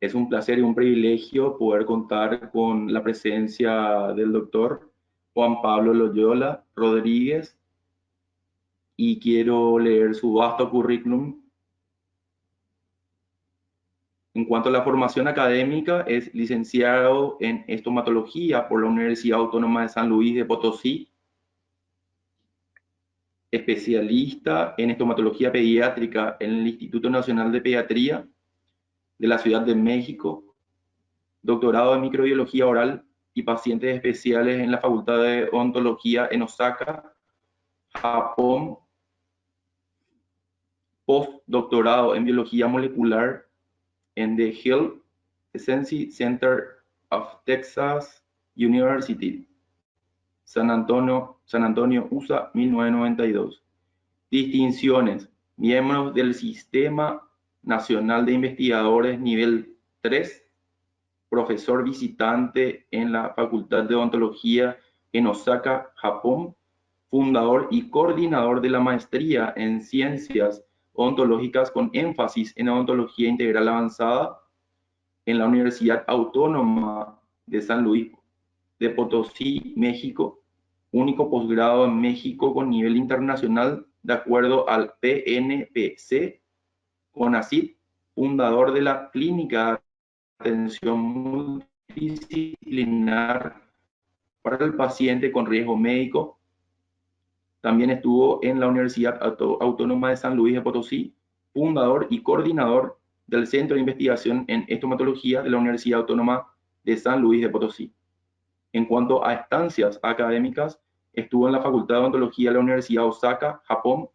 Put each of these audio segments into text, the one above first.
Es un placer y un privilegio poder contar con la presencia del doctor Juan Pablo Loyola Rodríguez y quiero leer su vasto currículum. En cuanto a la formación académica, es licenciado en estomatología por la Universidad Autónoma de San Luis de Potosí, especialista en estomatología pediátrica en el Instituto Nacional de Pediatría de la Ciudad de México, doctorado en microbiología oral y pacientes especiales en la Facultad de Odontología en Osaka, Japón, postdoctorado en biología molecular en The Health Science Center of Texas University, San Antonio, USA, 1992. Distinciones: miembros del Sistema Nacional de Investigadores nivel 3, profesor visitante en la Facultad de Odontología en Osaka, Japón, fundador y coordinador de la maestría en Ciencias Odontológicas con énfasis en odontología integral avanzada en la Universidad Autónoma de San Luis de Potosí, México, único posgrado en México con nivel internacional de acuerdo al PNPC, CONACYT, fundador de la Clínica de Atención Multidisciplinar para el paciente con riesgo médico. También estuvo en la Universidad Autónoma de San Luis de Potosí, fundador y coordinador del Centro de Investigación en Estomatología de la Universidad Autónoma de San Luis de Potosí. En cuanto a estancias académicas, estuvo en la Facultad de Odontología de la Universidad de Osaka, Japón,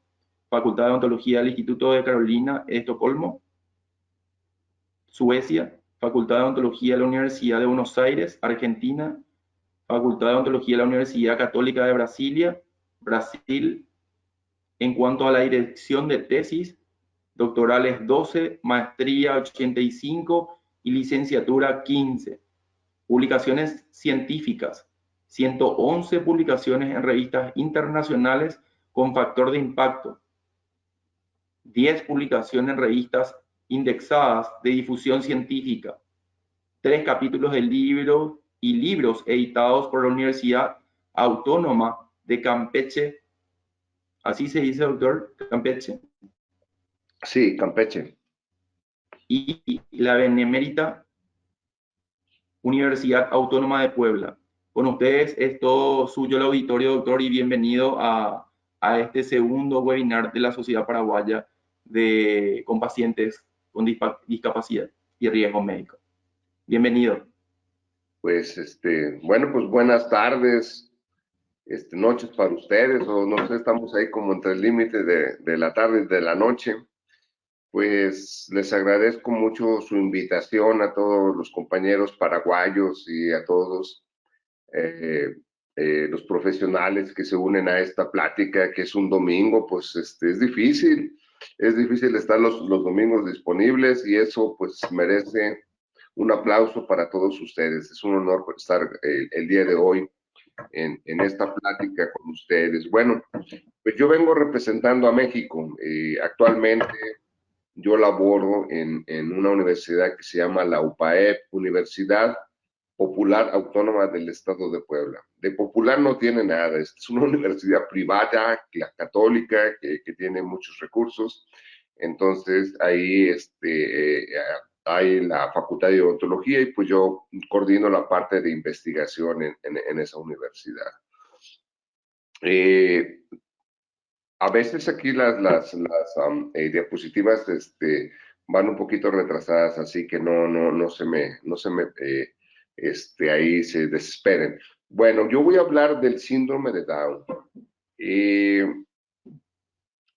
Facultad de Odontología del Instituto de Carolina, Estocolmo, Suecia, Facultad de Odontología de la Universidad de Buenos Aires, Argentina, Facultad de Odontología de la Universidad Católica de Brasilia, Brasil. En cuanto a la dirección de tesis, doctorales 12, maestría 85 y licenciatura 15. Publicaciones científicas, 111 publicaciones en revistas internacionales con factor de impacto, 10 publicaciones en revistas indexadas de difusión científica, 3 capítulos de libros y libros editados por la Universidad Autónoma de Campeche. ¿Así se dice, doctor? Campeche. Sí, Campeche. Y la Benemérita Universidad Autónoma de Puebla. Con ustedes es todo suyo el auditorio, doctor, y bienvenido a este segundo webinar de la Sociedad Paraguaya con pacientes con discapacidad y riesgo médico. Bienvenido. Pues, bueno, pues buenas tardes, noches para ustedes, o no sé, estamos ahí como entre el límite de la tarde y de la noche. Pues les agradezco mucho su invitación a todos los compañeros paraguayos y a todos los profesionales que se unen a esta plática, que es un domingo. Pues es difícil estar los domingos disponibles, y eso pues merece un aplauso para todos ustedes. Es un honor estar el día de hoy en esta plática con ustedes. Bueno, pues yo vengo representando a México. Actualmente yo laboro en una universidad que se llama la UPAEP, Universidad Popular Autónoma del Estado de Puebla. De popular no tiene nada, es una universidad privada, la católica, que tiene muchos recursos. Entonces ahí hay la Facultad de Odontología, y pues yo coordino la parte de investigación en esa universidad. A veces aquí las diapositivas van un poquito retrasadas, así que no se me ahí se desesperen. Bueno, yo voy a hablar del síndrome de Down.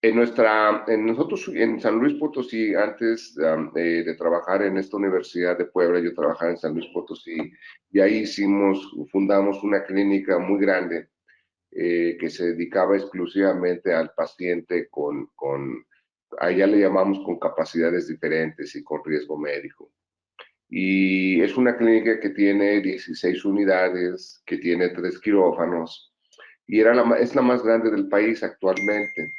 Nosotros en San Luis Potosí, antes de trabajar en esta Universidad de Puebla, yo trabajaba en San Luis Potosí, y ahí fundamos una clínica muy grande que se dedicaba exclusivamente al paciente allá le llamamos con capacidades diferentes y con riesgo médico. Y es una clínica que tiene 16 unidades, que tiene 3 quirófanos, y es la más grande del país actualmente.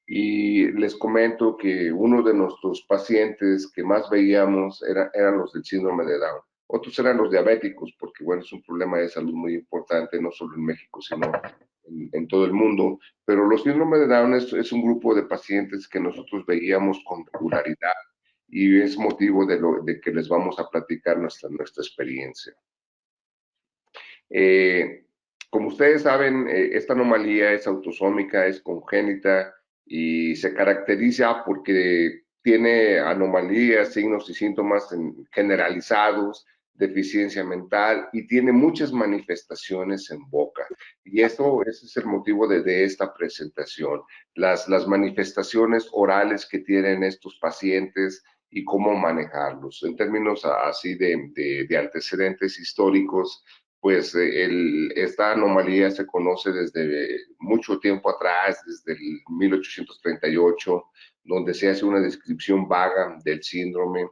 Y les comento que uno de nuestros pacientes que más veíamos eran los del síndrome de Down. Otros eran los diabéticos, porque bueno, es un problema de salud muy importante, no solo en México, sino en todo el mundo. Pero los síndrome de Down es un grupo de pacientes que nosotros veíamos con regularidad y es motivo de que les vamos a platicar nuestra experiencia. Como ustedes saben, esta anomalía es autosómica, es congénita y se caracteriza porque tiene anomalías, signos y síntomas generalizados, deficiencia mental y tiene muchas manifestaciones en boca. Y ese es el motivo de esta presentación. Las manifestaciones orales que tienen estos pacientes y cómo manejarlos. En términos así de antecedentes históricos, pues esta anomalía se conoce desde mucho tiempo atrás, desde el 1838, donde se hace una descripción vaga del síndrome.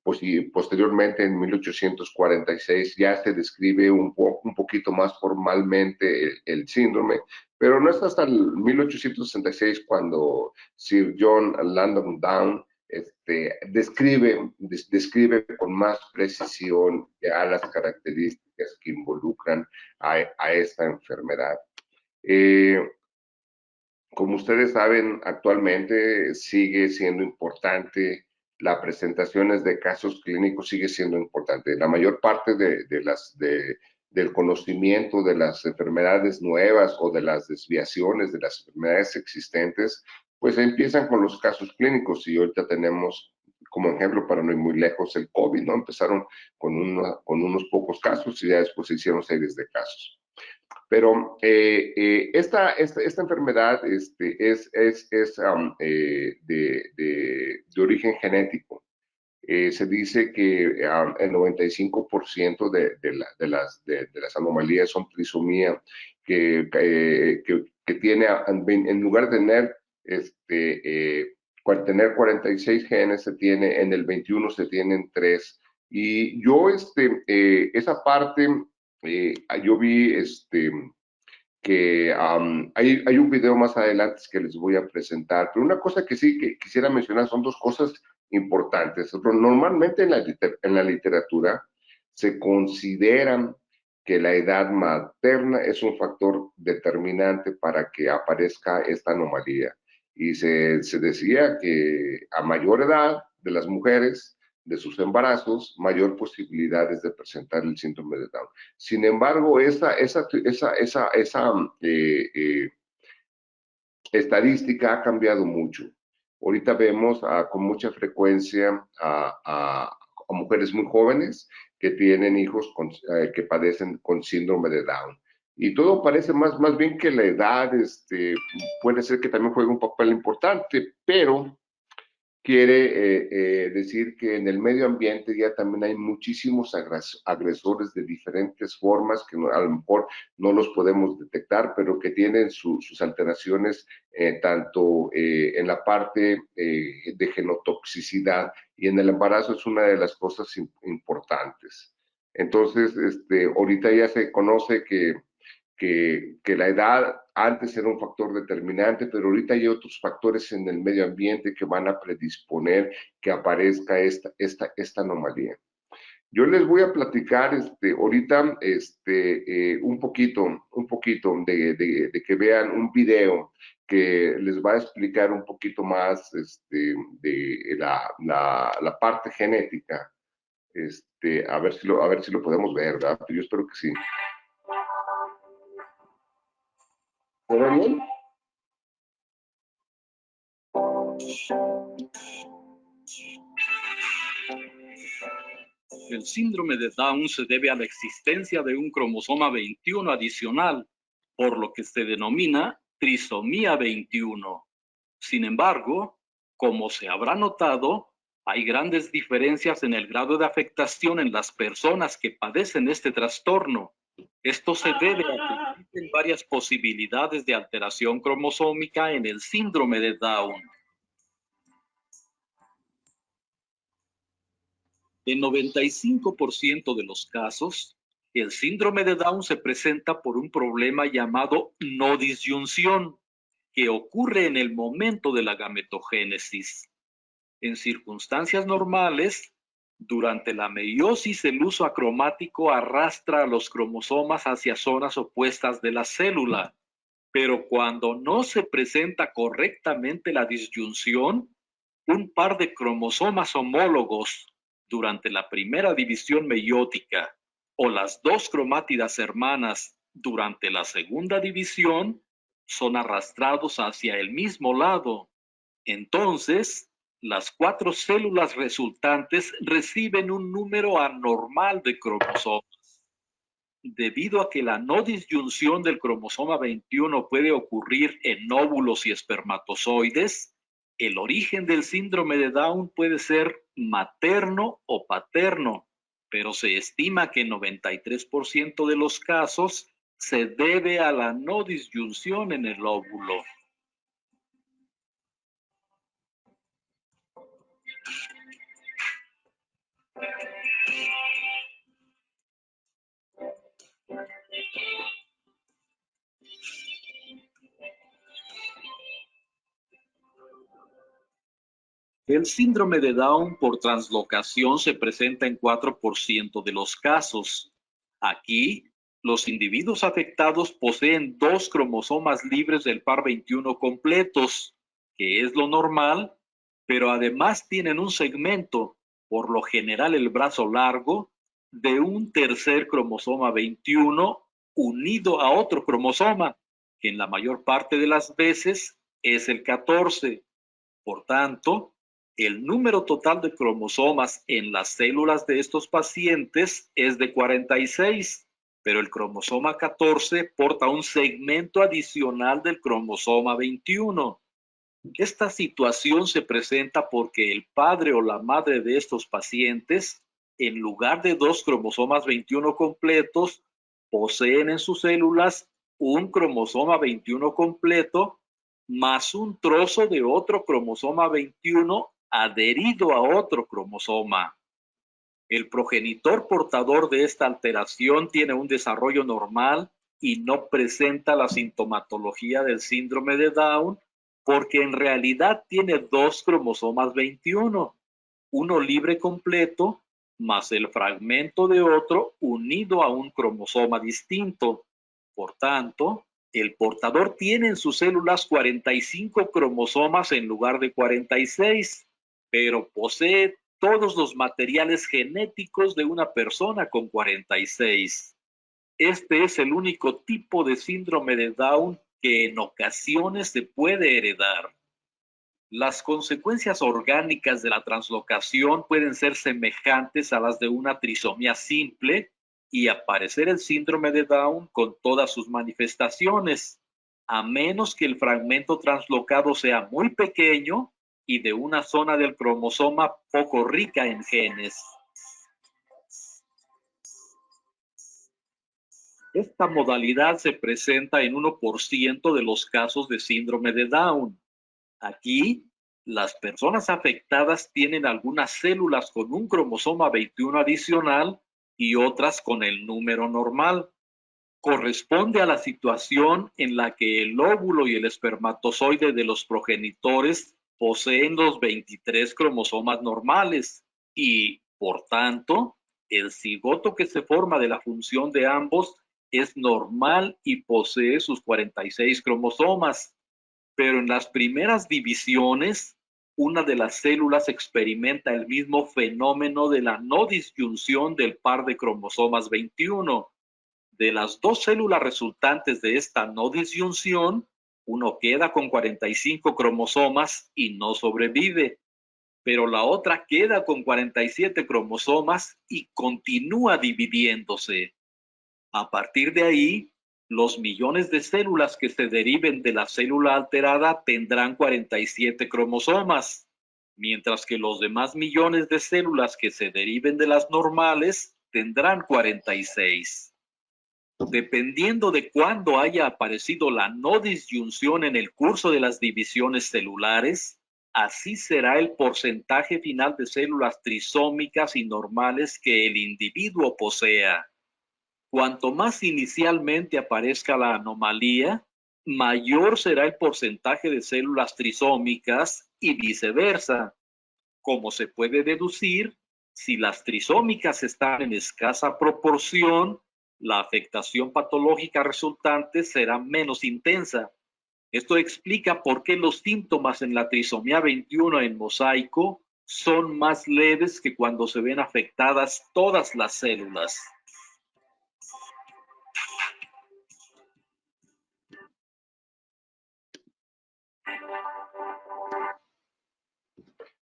Pues, y posteriormente, en 1846, ya se describe un poquito más formalmente el síndrome, pero no es hasta el 1866 cuando Sir John Langdon Down describe con más precisión ya las características que involucran a esta enfermedad. Como ustedes saben, actualmente sigue siendo importante, las presentaciones de casos clínicos sigue siendo importante. La mayor parte del conocimiento de las enfermedades nuevas o de las desviaciones de las enfermedades existentes, pues empiezan con los casos clínicos y ahorita tenemos como ejemplo, para no ir muy lejos, el COVID, ¿no? Empezaron con unos pocos casos y ya después se hicieron series de casos. Pero esta enfermedad es de origen genético. Se dice que el 95% de las anomalías son trisomía, que tiene, en lugar de tener, tener 46 genes, se tiene, en el 21 se tienen 3. Y yo, esa parte, yo vi, que hay un video más adelante que les voy a presentar, pero una cosa que sí que quisiera mencionar son dos cosas importantes. Normalmente en la literatura se consideran que la edad materna es un factor determinante para que aparezca esta anomalía. Y se decía que a mayor edad de las mujeres, de sus embarazos, mayor posibilidades de presentar el síndrome de Down. Sin embargo, esa estadística ha cambiado mucho. Ahorita vemos con mucha frecuencia a mujeres muy jóvenes que tienen hijos que padecen con síndrome de Down. Y todo parece más bien que la edad puede ser que también juegue un papel importante, pero quiere decir que en el medio ambiente ya también hay muchísimos agresores de diferentes formas que a lo mejor no los podemos detectar, pero que tienen sus alteraciones tanto en la parte de genotoxicidad y en el embarazo es una de las cosas importantes. Entonces, ahorita ya se conoce que la edad antes era un factor determinante, pero ahorita hay otros factores en el medio ambiente que van a predisponer que aparezca esta anomalía. Yo les voy a platicar ahorita un poquito de que vean un video que les va a explicar un poquito más de la parte genética. A ver si lo podemos ver, ¿verdad? Yo espero que sí. ¿Se ve bien? El síndrome de Down se debe a la existencia de un cromosoma 21 adicional, por lo que se denomina trisomía 21. Sin embargo, como se habrá notado, hay grandes diferencias en el grado de afectación en las personas que padecen este trastorno. Esto se debe a que existen varias posibilidades de alteración cromosómica en el síndrome de Down. En 95% de los casos, el síndrome de Down se presenta por un problema llamado no disyunción. que ocurre en el momento de la gametogénesis. En circunstancias normales, durante la meiosis, el uso acromático arrastra a los cromosomas hacia zonas opuestas de la célula, pero cuando no se presenta correctamente la disyunción, un par de cromosomas homólogos durante la primera división meiótica o las dos cromátidas hermanas durante la segunda división son arrastrados hacia el mismo lado. Entonces, las 4 células resultantes reciben un número anormal de cromosomas. Debido a que la no disyunción del cromosoma 21 puede ocurrir en óvulos y espermatozoides, el origen del síndrome de Down puede ser materno o paterno, pero se estima que en 93% de los casos se debe a la no disyunción en el óvulo. El síndrome de Down por translocación se presenta en 4% de los casos. Aquí, los individuos afectados poseen 2 cromosomas libres del par 21 completos, que es lo normal, pero además tienen un segmento, por lo general el brazo largo, de un tercer cromosoma 21 unido a otro cromosoma, que en la mayor parte de las veces es el 14. Por tanto, el número total de cromosomas en las células de estos pacientes es de 46, pero el cromosoma 14 porta un segmento adicional del cromosoma 21. Esta situación se presenta porque el padre o la madre de estos pacientes, en lugar de 2 cromosomas 21 completos, poseen en sus células un cromosoma 21 completo más un trozo de otro cromosoma 21 adherido a otro cromosoma. El progenitor portador de esta alteración tiene un desarrollo normal y no presenta la sintomatología del síndrome de Down porque en realidad tiene 2 cromosomas 21, uno libre completo más el fragmento de otro unido a un cromosoma distinto. Por tanto, el portador tiene en sus células 45 cromosomas en lugar de 46, pero posee todos los materiales genéticos de una persona con 46. Este es el único tipo de síndrome de Down que en ocasiones se puede heredar. Las consecuencias orgánicas de la translocación pueden ser semejantes a las de una trisomía simple y aparecer el síndrome de Down con todas sus manifestaciones, a menos que el fragmento translocado sea muy pequeño y de una zona del cromosoma poco rica en genes. Esta modalidad se presenta en 1% de los casos de síndrome de Down. Aquí, las personas afectadas tienen algunas células con un cromosoma 21 adicional y otras con el número normal. Corresponde a la situación en la que el óvulo y el espermatozoide de los progenitores poseen los 23 cromosomas normales y, por tanto, el cigoto que se forma de la función de ambos es normal y posee sus 46 cromosomas. Pero en las primeras divisiones, una de las células experimenta el mismo fenómeno de la no disyunción del par de cromosomas 21. De las 2 células resultantes de esta no disyunción, uno queda con 45 cromosomas y no sobrevive, pero la otra queda con 47 cromosomas y continúa dividiéndose. A partir de ahí, los millones de células que se deriven de la célula alterada tendrán 47 cromosomas, mientras que los demás millones de células que se deriven de las normales tendrán 46. Dependiendo de cuándo haya aparecido la no disyunción en el curso de las divisiones celulares, así será el porcentaje final de células trisómicas y normales que el individuo posea. Cuanto más inicialmente aparezca la anomalía, mayor será el porcentaje de células trisómicas y viceversa. Como se puede deducir, si las trisómicas están en escasa proporción, la afectación patológica resultante será menos intensa. Esto explica por qué los síntomas en la trisomía 21 en mosaico son más leves que cuando se ven afectadas todas las células.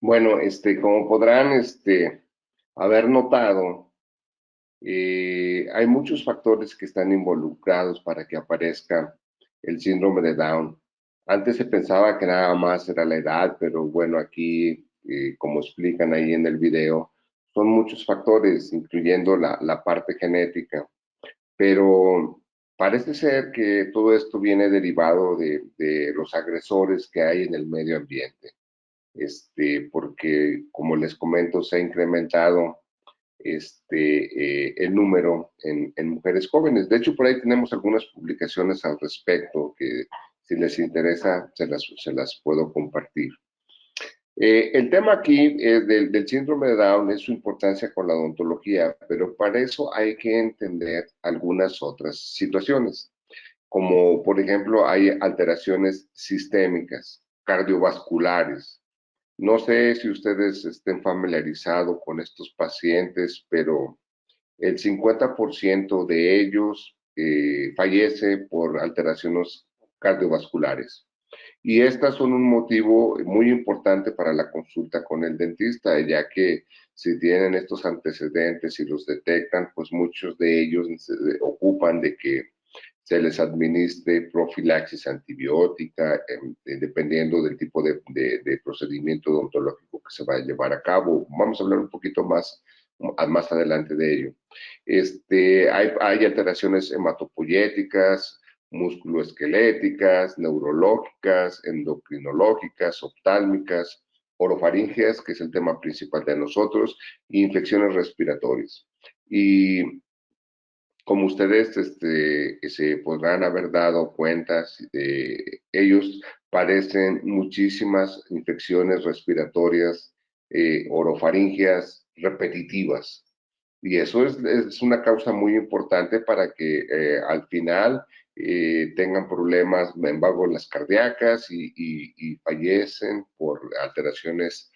Bueno, como podrán haber notado, hay muchos factores que están involucrados para que aparezca el síndrome de Down. Antes se pensaba que nada más era la edad, pero bueno, aquí, como explican ahí en el video, son muchos factores, incluyendo la parte genética. Pero parece ser que todo esto viene derivado de los agresores que hay en el medio ambiente. Porque, como les comento, se ha incrementado el número en mujeres jóvenes. De hecho, por ahí tenemos algunas publicaciones al respecto que, si les interesa, se las puedo compartir. El tema aquí del síndrome de Down es su importancia con la odontología, pero para eso hay que entender algunas otras situaciones, como por ejemplo hay alteraciones sistémicas, cardiovasculares. No sé si ustedes estén familiarizados con estos pacientes, pero el 50% de ellos fallece por alteraciones cardiovasculares. Y estas son un motivo muy importante para la consulta con el dentista, ya que si tienen estos antecedentes y los detectan, pues muchos de ellos se ocupan de que se les administre profilaxis antibiótica, dependiendo del tipo de procedimiento odontológico que se va a llevar a cabo. Vamos a hablar un poquito más adelante de ello. Hay alteraciones hematopoyéticas, musculoesqueléticas, neurológicas, endocrinológicas, oftálmicas, orofaringeas, que es el tema principal de nosotros, e infecciones respiratorias. Y como ustedes se podrán haber dado cuenta, ellos padecen muchísimas infecciones respiratorias, orofaringeas repetitivas. Y eso es una causa muy importante para que al final tengan problemas en válvulas cardíacas y fallecen por alteraciones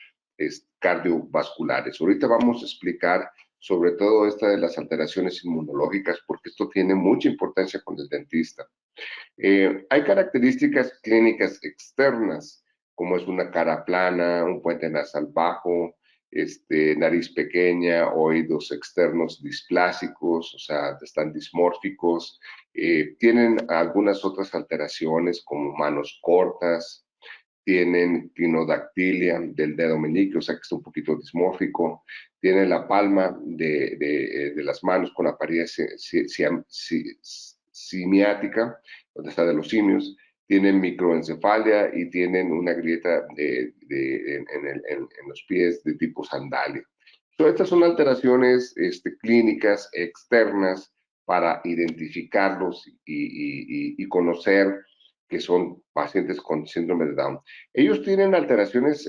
cardiovasculares. Ahorita vamos a explicar sobre todo esta de las alteraciones inmunológicas, porque esto tiene mucha importancia con el dentista. Hay características clínicas externas, como es una cara plana, un puente nasal bajo, nariz pequeña, oídos externos displásicos, o sea, están dismórficos. Tienen algunas otras alteraciones como manos cortas, tienen quinodactilia del dedo meñique, o sea que está un poquito dismórfico, tienen la palma de las manos con apariencia simiática, donde está de los simios, tienen microencefalia y tienen una grieta en los pies de tipo sandalia. Entonces, estas son alteraciones clínicas externas para identificarlos y conocer que son pacientes con síndrome de Down. Ellos tienen alteraciones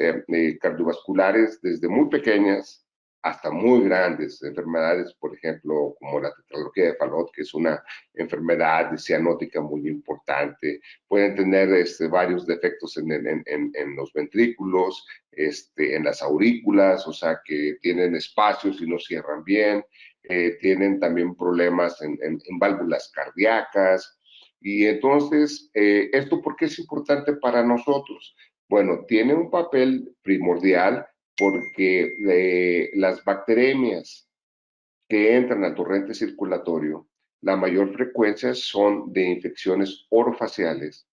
cardiovasculares desde muy pequeñas hasta muy grandes, enfermedades, por ejemplo, como la tetralogía de Fallot, que es una enfermedad cianótica muy importante. Pueden tener varios defectos en los ventrículos, en las aurículas, o sea, que tienen espacios y no cierran bien. Tienen también problemas en válvulas cardíacas. Y entonces, ¿esto por qué es importante para nosotros? Bueno, tiene un papel primordial porque las bacteremias que entran al torrente circulatorio, la mayor frecuencia son de infecciones orofaciales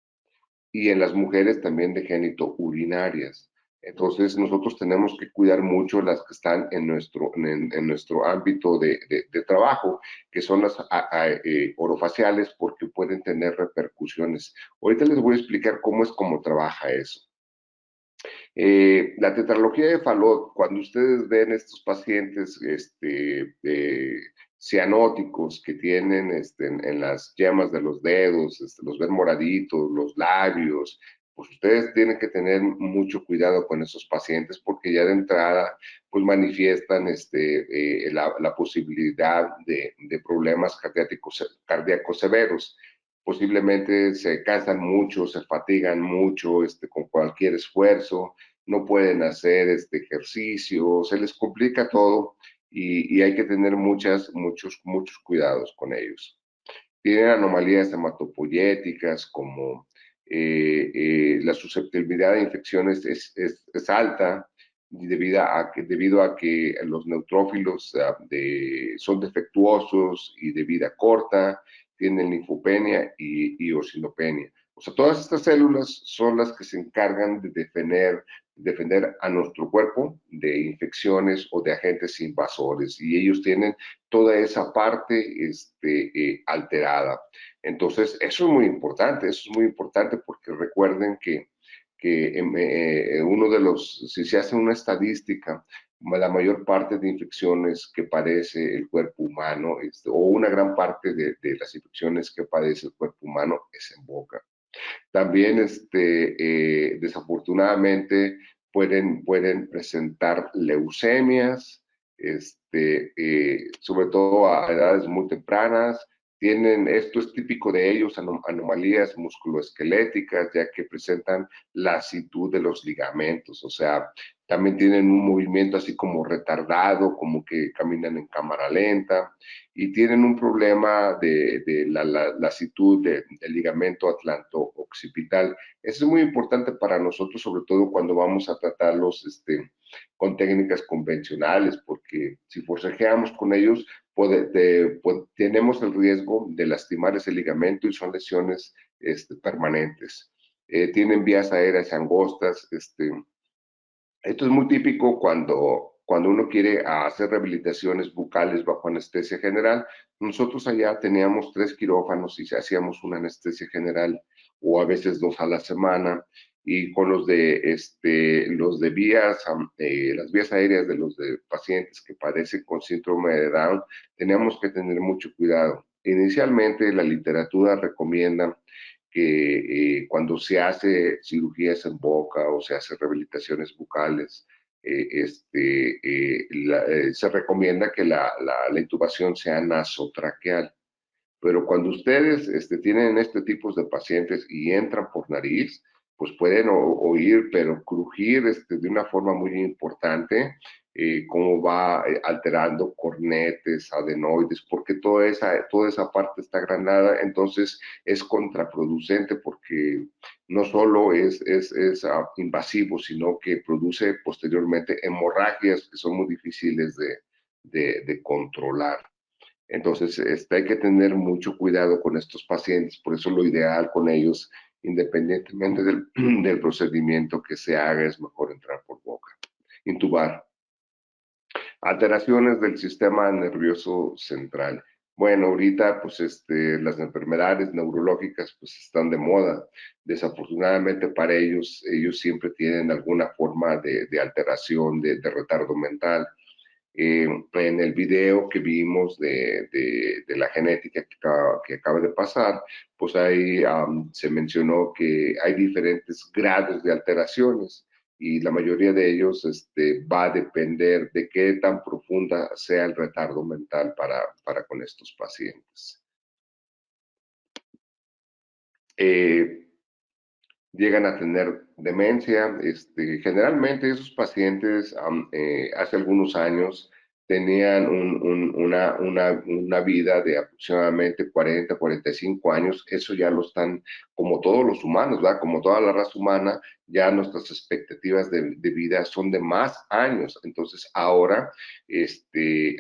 y en las mujeres también de génito urinarias. Entonces nosotros tenemos que cuidar mucho las que están en nuestro ámbito de trabajo, que son las orofaciales, porque pueden tener repercusiones. Ahorita les voy a explicar cómo trabaja eso. La tetralogía de Fallot, cuando ustedes ven estos pacientes cianóticos que tienen en las yemas de los dedos, los ven moraditos, los labios, pues ustedes tienen que tener mucho cuidado con esos pacientes porque ya de entrada pues manifiestan la posibilidad de problemas cardíacos severos. Posiblemente se cansan mucho, se fatigan mucho con cualquier esfuerzo, no pueden hacer ejercicio, se les complica todo y hay que tener muchos cuidados con ellos. Tienen anomalías hematopoyéticas como la susceptibilidad a infecciones es alta debido a que los neutrófilos son defectuosos y de vida corta, tienen linfopenia y eosinopenia. O sea, todas estas células son las que se encargan de defender a nuestro cuerpo de infecciones o de agentes invasores y ellos tienen toda esa parte alterada. Entonces, eso es muy importante porque recuerden que si se hace una estadística, la mayor parte de infecciones que padece el cuerpo humano, o una gran parte de las infecciones que padece el cuerpo humano es en boca. También, desafortunadamente, pueden presentar leucemias, sobre todo a edades muy tempranas. Esto es típico de ellos, anomalías musculoesqueléticas, ya que presentan lasitud de los ligamentos, o sea, también tienen un movimiento así como retardado, como que caminan en cámara lenta, y tienen un problema de la lasitud del ligamento atlanto-occipital. Eso es muy importante para nosotros, sobre todo cuando vamos a tratarlos con técnicas convencionales, porque si forcejeamos con ellos, tenemos el riesgo de lastimar ese ligamento y son lesiones permanentes. Tienen vías aéreas angostas. Esto es muy típico cuando uno quiere hacer rehabilitaciones bucales bajo anestesia general. Nosotros allá teníamos 3 quirófanos y hacíamos una anestesia general o a veces 2 a la semana. Y con los de vías, las vías aéreas de los de pacientes que padecen con síndrome de Down, teníamos que tener mucho cuidado. Inicialmente la literatura recomienda que cuando se hace cirugías en boca o se hace rehabilitaciones bucales, se recomienda que la intubación sea nasotraqueal. Pero cuando ustedes tienen este tipo de pacientes y entran por nariz, pues pueden oír, pero crujir de una forma muy importante, cómo va alterando cornetes, adenoides, porque toda esa parte está agrandada, entonces es contraproducente porque no solo es invasivo, sino que produce posteriormente hemorragias que son muy difíciles de controlar. Entonces, hay que tener mucho cuidado con estos pacientes, por eso lo ideal con ellos, independientemente del procedimiento que se haga, es mejor entrar por boca. Intubar. Alteraciones del sistema nervioso central. Bueno, ahorita pues las enfermedades neurológicas pues están de moda. Desafortunadamente para ellos siempre tienen alguna forma de alteración, de retardo mental. En el video que vimos de la genética que acaba de pasar, pues ahí se mencionó que hay diferentes grados de alteraciones y la mayoría de ellos va a depender de qué tan profunda sea el retardo mental para con estos pacientes. Llegan a tener demencia. Generalmente esos pacientes hace algunos años tenían una vida de aproximadamente 40, 45 años. Eso ya lo están, como todos los humanos, ¿verdad? Como toda la raza humana, ya nuestras expectativas de vida son de más años. Entonces ahora,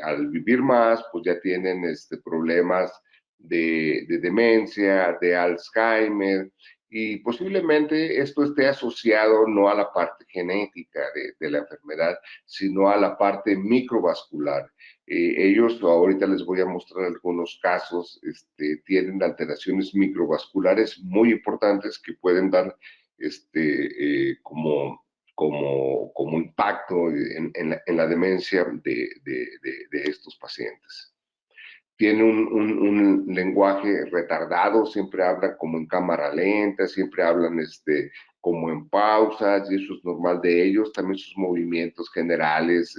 al vivir más, pues ya tienen problemas de demencia, de Alzheimer, y posiblemente esto esté asociado no a la parte genética de la enfermedad, sino a la parte microvascular. Ellos, ahorita les voy a mostrar algunos casos, tienen alteraciones microvasculares muy importantes que pueden dar como como impacto en la demencia de estos pacientes. Tiene un lenguaje retardado, siempre hablan como en cámara lenta, siempre hablan como en pausas, y eso es normal de ellos. También sus movimientos generales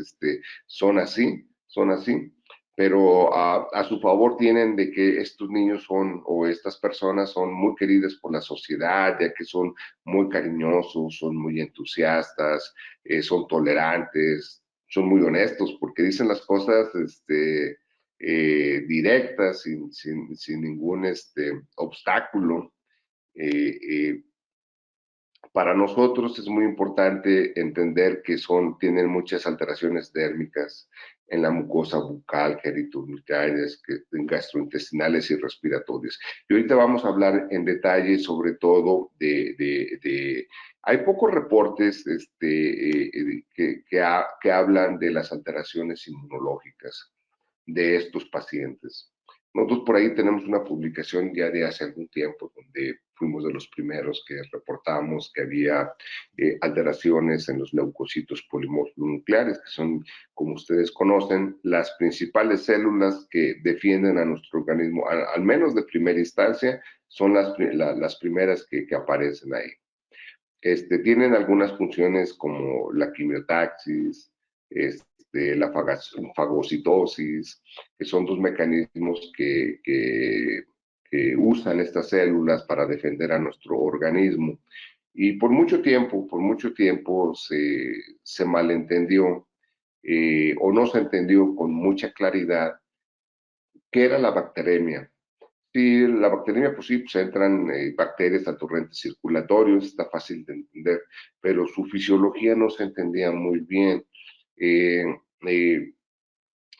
son así, pero a su favor tienen de que estos niños o estas personas son muy queridas por la sociedad, ya que son muy cariñosos, son muy entusiastas, son tolerantes, son muy honestos, porque dicen las cosas directas, sin ningún obstáculo. Para nosotros es muy importante entender que tienen muchas alteraciones dérmicas en la mucosa bucal, genitouricarias, gastrointestinales y respiratorias. Y ahorita vamos a hablar en detalle sobre todo hay pocos reportes que hablan de las alteraciones inmunológicas de estos pacientes. Nosotros por ahí tenemos una publicación ya de hace algún tiempo donde fuimos de los primeros que reportamos que había alteraciones en los leucocitos polimorfonucleares, que son, como ustedes conocen, las principales células que defienden a nuestro organismo, al menos de primera instancia, son las primeras que aparecen ahí. Tienen algunas funciones como la quimiotaxis, la fagocitosis, que son dos mecanismos que usan estas células para defender a nuestro organismo. Y por mucho tiempo se malentendió o no se entendió con mucha claridad qué era la bacteremia. Sí, la bacteriemia, pues sí, pues entran bacterias a torrentes circulatorios, está fácil de entender, pero su fisiología no se entendía muy bien. Eh, eh,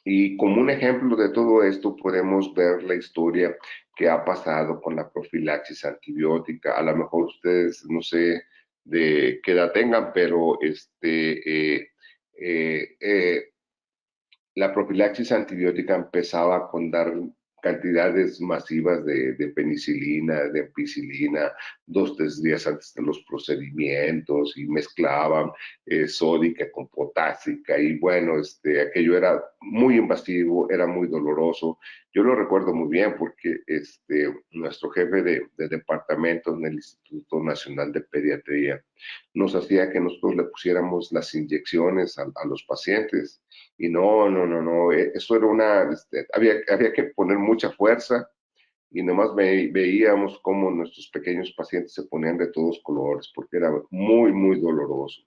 y como un ejemplo de todo esto, podemos ver la historia que ha pasado con la profilaxis antibiótica. A lo mejor ustedes, no sé de qué edad tengan, pero la profilaxis antibiótica empezaba con dar cantidades masivas de penicilina, de ampicilina, 2-3 días antes de los procedimientos, y mezclaban sódica con potásica, y bueno, aquello era muy invasivo, era muy doloroso. Yo lo recuerdo muy bien porque nuestro jefe de departamento en el Instituto Nacional de Pediatría nos hacía que nosotros le pusiéramos las inyecciones a los pacientes. Y no, eso era había que poner mucha fuerza, y nomás veíamos cómo nuestros pequeños pacientes se ponían de todos colores, porque era muy, muy doloroso.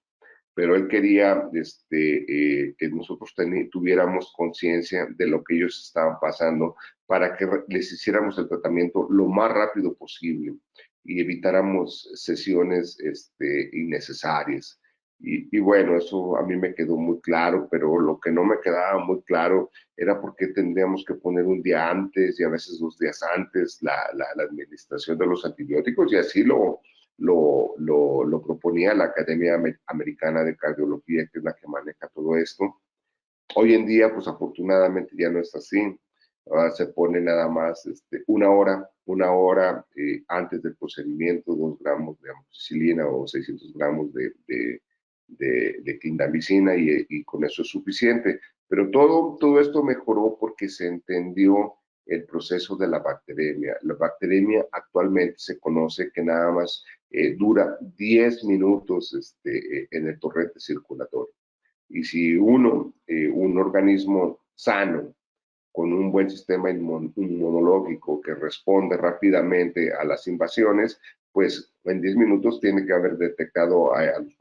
Pero él quería que nosotros tuviéramos conciencia de lo que ellos estaban pasando para que les hiciéramos el tratamiento lo más rápido posible y evitáramos sesiones innecesarias. Y bueno, eso a mí me quedó muy claro, pero lo que no me quedaba muy claro era por qué tendríamos que poner un día antes y a veces 2 días antes la administración de los antibióticos, y así lo proponía la Academia Americana de Cardiología, que es la que maneja todo esto. Hoy en día, pues afortunadamente ya no es así. Se pone nada más una hora antes del procedimiento, 2 gramos de amoxicilina o 600 gramos de clindamicina, y con eso es suficiente. Pero todo esto mejoró porque se entendió el proceso de la bacteremia. La bacteremia actualmente se conoce que nada más dura 10 minutos en el torrente circulatorio. Y si un organismo sano, con un buen sistema inmunológico que responde rápidamente a las invasiones, pues en 10 minutos tiene que haber detectado a los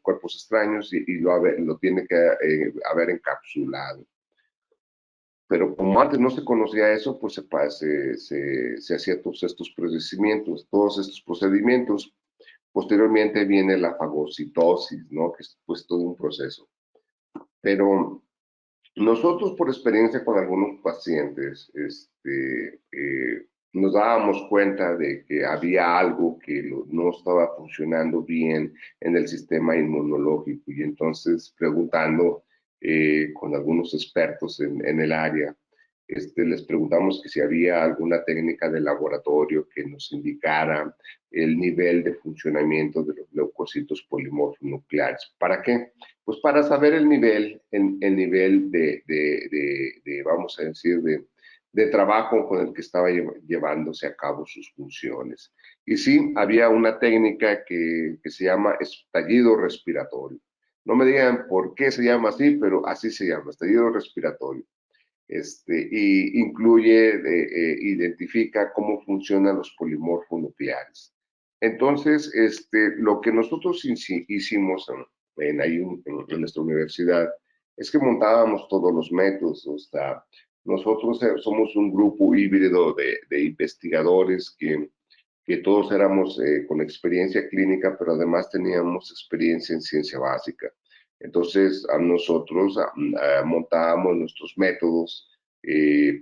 cuerpos extraños, y lo tiene que haber encapsulado. Pero como antes no se conocía eso, pues se hacía todos estos procedimientos. Posteriormente viene la fagocitosis, ¿no? Que es pues todo un proceso. Pero nosotros, por experiencia con algunos pacientes, nos dábamos cuenta de que había algo que no estaba funcionando bien en el sistema inmunológico, y entonces preguntando con algunos expertos en el área, Les preguntamos que si había alguna técnica de laboratorio que nos indicara el nivel de funcionamiento de los leucocitos polimorfos nucleares. ¿Para qué? Pues para saber el nivel vamos a decir, de trabajo con el que estaba llevándose a cabo sus funciones. Y sí, había una técnica que se llama estallido respiratorio. No me digan por qué se llama así, pero así se llama, estallido respiratorio. Y incluye, identifica cómo funcionan los polimorfos nucleares. Entonces, lo que nosotros hicimos en nuestra universidad es que montábamos todos los métodos. O sea, nosotros somos un grupo híbrido de investigadores que todos éramos con experiencia clínica, pero además teníamos experiencia en ciencia básica. Entonces, nosotros montábamos nuestros métodos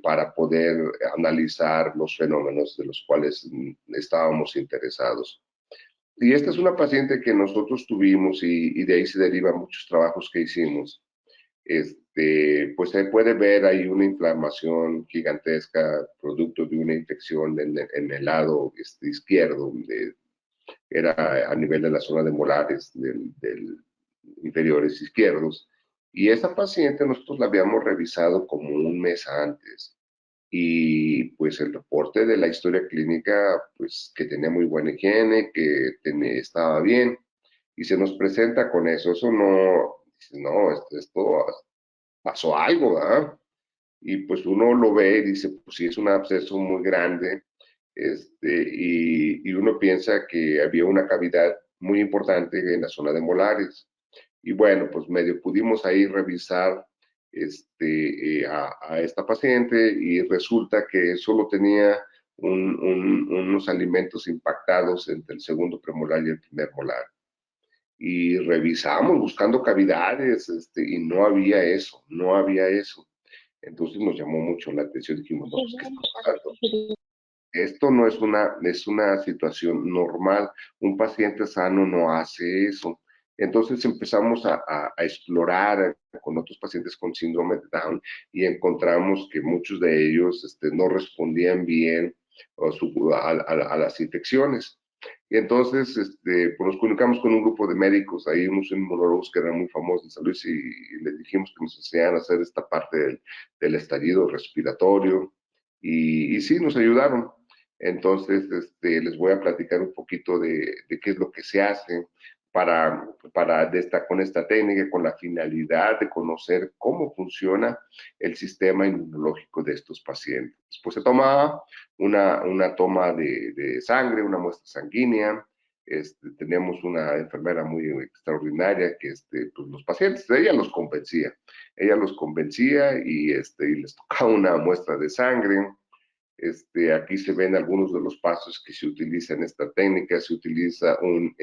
para poder analizar los fenómenos de los cuales estábamos interesados. Y esta es una paciente que nosotros tuvimos y de ahí se derivan muchos trabajos que hicimos. Pues se puede ver ahí una inflamación gigantesca producto de una infección en el lado izquierdo, era a nivel de la zona de molares del inferiores izquierdos. Y esa paciente nosotros la habíamos revisado como un mes antes. Y pues el reporte de la historia clínica, pues que tenía muy buena higiene, que estaba bien, y se nos presenta con eso. Eso no, no, esto pasó algo, ¿verdad? Y pues uno lo ve y dice, pues sí, es un absceso muy grande, y uno piensa que había una cavidad muy importante en la zona de molares. Y bueno, pues medio pudimos ahí revisar a esta paciente y resulta que solo tenía unos alimentos impactados entre el segundo premolar y el primer molar. Y revisamos buscando cavidades y no había eso, no había eso. Entonces nos llamó mucho la atención, dijimos, no, pues, ¿qué está pasando? Esto no es una situación normal, un paciente sano no hace eso. Entonces empezamos a explorar con otros pacientes con síndrome de Down y encontramos que muchos de ellos no respondían bien a las infecciones. Y entonces pues nos comunicamos con un grupo de médicos, ahí unos inmunólogos que eran muy famosos en San Luis y les dijimos que nos enseñaran a hacer esta parte del estallido respiratorio y sí, nos ayudaron. Entonces, les voy a platicar un poquito de qué es lo que se hace con esta técnica, con la finalidad de conocer cómo funciona el sistema inmunológico de estos pacientes. Pues se tomaba una toma de sangre, una muestra sanguínea. Teníamos una enfermera muy extraordinaria que pues los pacientes, ella los convencía y les tocaba una muestra de sangre. Aquí se ven algunos de los pasos que se utilizan en esta técnica. Se utiliza un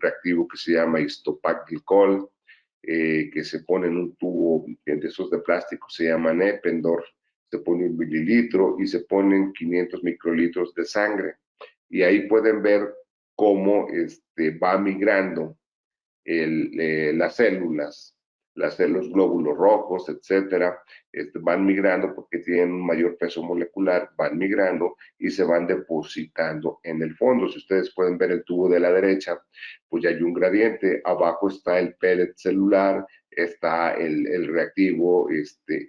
reactivo que se llama Histopacglicol, que se pone en un tubo de esos de plástico, se llama Eppendorf, se pone 1 mililitro y se ponen 500 microlitros de sangre. Y ahí pueden ver cómo va migrando las células, los glóbulos rojos, etcétera, van migrando porque tienen un mayor peso molecular, van migrando y se van depositando en el fondo. Si ustedes pueden ver el tubo de la derecha, pues ya hay un gradiente, abajo está el pellet celular, está el reactivo,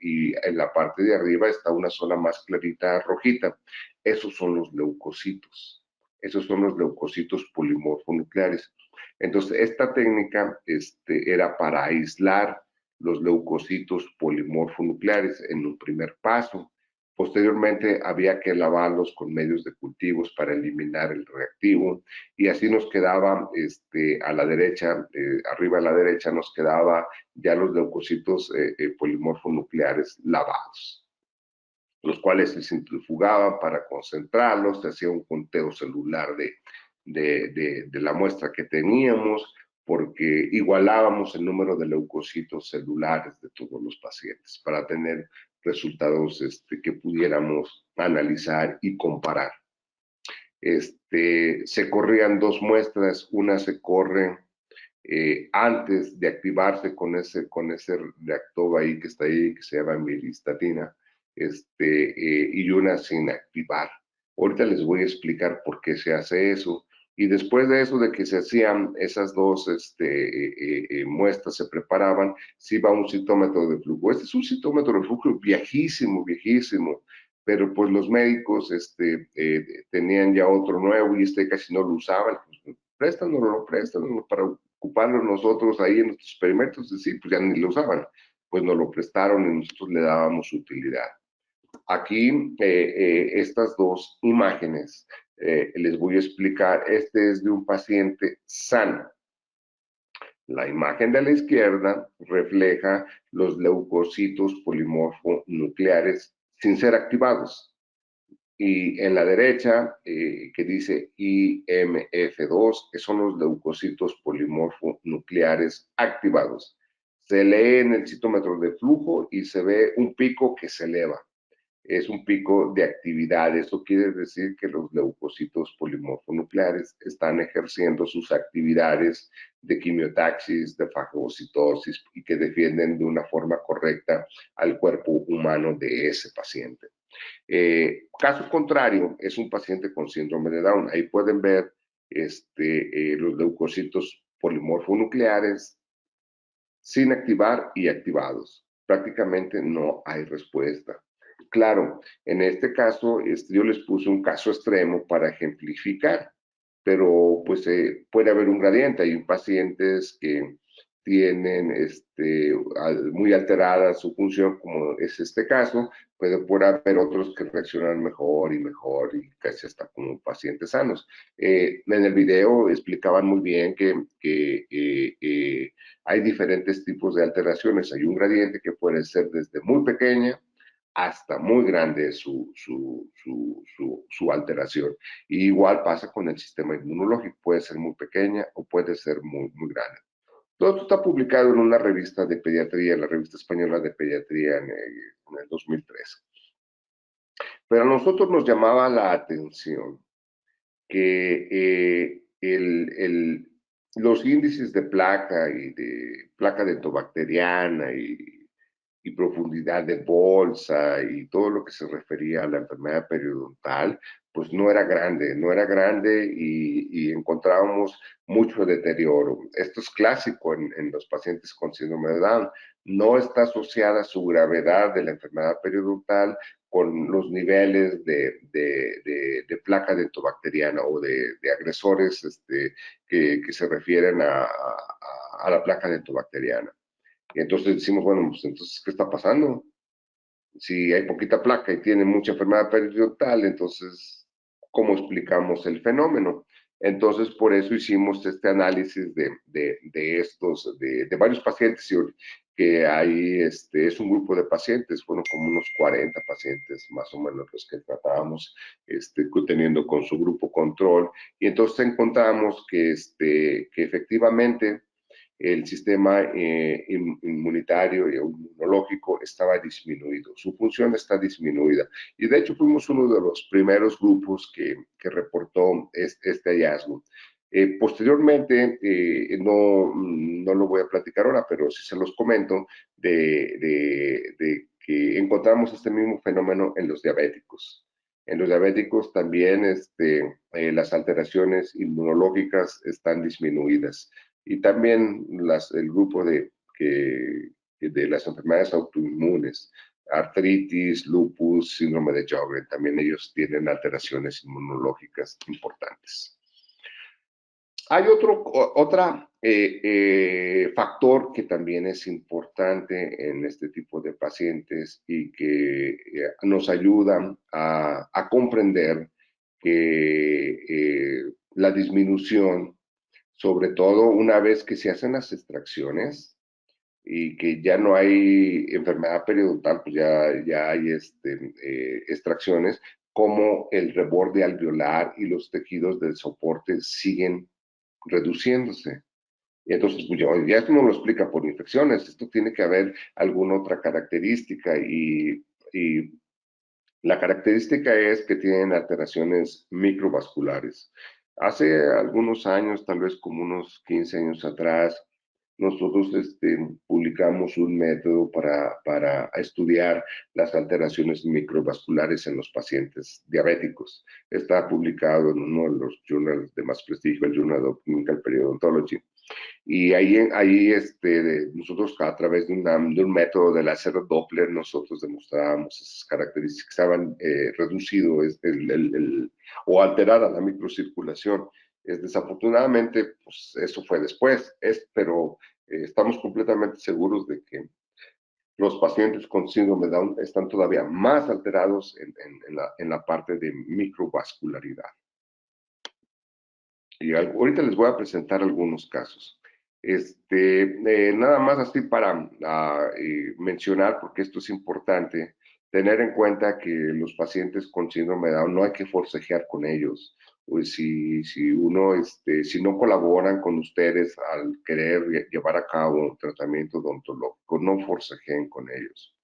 y en la parte de arriba está una zona más clarita rojita. Esos son los leucocitos. Esos son los leucocitos polimorfonucleares. Entonces, esta técnica era para aislar los leucocitos polimorfonucleares en un primer paso. Posteriormente, había que lavarlos con medios de cultivos para eliminar el reactivo y así nos quedaba a la derecha, arriba a la derecha nos quedaba ya los leucocitos polimorfonucleares lavados, los cuales se centrifugaban para concentrarlos, se hacía un conteo celular de la muestra que teníamos, porque igualábamos el número de leucocitos celulares de todos los pacientes para tener resultados que pudiéramos analizar y comparar. Se corrían 2 muestras, una se corre antes de activarse con ese reactor ahí, que se llama miristatina, y una sin activar. Ahorita les voy a explicar por qué se hace eso. Y después de eso, de que se hacían esas dos muestras, se preparaban, se iba a un citómetro de flujo. Este es un citómetro de flujo viejísimo, viejísimo, pero pues los médicos tenían ya otro nuevo y casi no lo usaban. Pues, préstanoslo para ocuparlo nosotros ahí en nuestros experimentos. Y sí, pues ya ni lo usaban. Pues nos lo prestaron y nosotros le dábamos utilidad. Aquí, estas dos imágenes, les voy a explicar. Este es de un paciente sano. La imagen de la izquierda refleja los leucocitos polimorfonucleares sin ser activados. Y en la derecha, que dice IMF2, que son los leucocitos polimorfonucleares activados. Se lee en el citómetro de flujo y se ve un pico que se eleva. Es un pico de actividad. Eso quiere decir que los leucocitos polimorfonucleares están ejerciendo sus actividades de quimiotaxis, de fagocitosis y que defienden de una forma correcta al cuerpo humano de ese paciente. Caso contrario, es un paciente con síndrome de Down. Ahí pueden ver los leucocitos polimorfonucleares sin activar y activados. Prácticamente no hay respuesta. Claro, en este caso, yo les puse un caso extremo para ejemplificar, pero pues puede haber un gradiente. Hay pacientes que tienen muy alterada su función, como es este caso, puede haber otros que reaccionan mejor y casi hasta como pacientes sanos. En el video explicaban muy bien que hay diferentes tipos de alteraciones. Hay un gradiente que puede ser desde muy pequeña hasta muy grande su alteración. Y igual pasa con el sistema inmunológico, puede ser muy pequeña o puede ser muy, muy grande. Todo esto está publicado en una revista de pediatría, la revista española de pediatría en el 2013. Pero a nosotros nos llamaba la atención que los índices de placa y de placa dentobacteriana y profundidad de bolsa y todo lo que se refería a la enfermedad periodontal, pues no era grande y encontrábamos mucho deterioro. Esto es clásico en los pacientes con síndrome de Down. No está asociada su gravedad de la enfermedad periodontal con los niveles de placa dentobacteriana o de agresores que se refieren a la placa dentobacteriana. Y entonces decimos, bueno, pues entonces, ¿qué está pasando? Si hay poquita placa y tiene mucha enfermedad periodontal, entonces, ¿cómo explicamos el fenómeno? Entonces, por eso hicimos este análisis de varios pacientes, que ahí es un grupo de pacientes, bueno, como unos 40 pacientes más o menos los que tratábamos, teniendo con su grupo control, y entonces encontramos que efectivamente el sistema inmunitario y inmunológico estaba disminuido, su función está disminuida. Y de hecho fuimos uno de los primeros grupos que reportó este hallazgo. Posteriormente, no lo voy a platicar ahora, pero sí se los comento, de que encontramos este mismo fenómeno en los diabéticos. En los diabéticos también las alteraciones inmunológicas están disminuidas. Y también el grupo de las enfermedades autoinmunes, artritis, lupus, síndrome de Sjögren, también ellos tienen alteraciones inmunológicas importantes. Hay otro factor que también es importante en este tipo de pacientes y que nos ayuda a comprender que la disminución, sobre todo una vez que se hacen las extracciones y que ya no hay enfermedad periodontal, pues ya hay extracciones, como el reborde alveolar y los tejidos del soporte siguen reduciéndose. Y entonces, pues ya esto no lo explica por infecciones, esto tiene que haber alguna otra característica y la característica es que tienen alteraciones microvasculares. Hace algunos años, tal vez como unos 15 años atrás, nosotros publicamos un método para estudiar las alteraciones microvasculares en los pacientes diabéticos. Está publicado en uno de los journals de más prestigio, el Journal of Clinical Periodontology. Y ahí nosotros a través de un método de láser Doppler, nosotros demostrábamos esas características que estaban reducido o alterada la microcirculación. Desafortunadamente, pues eso fue después, pero estamos completamente seguros de que los pacientes con síndrome de Down están todavía más alterados en la parte de microvascularidad. Y ahorita les voy a presentar algunos casos. Nada más así para mencionar, porque esto es importante, tener en cuenta que los pacientes con síndrome de Down no hay que forcejear con ellos. Pues si no colaboran con ustedes al querer llevar a cabo un tratamiento odontológico, no forcejeen con ellos.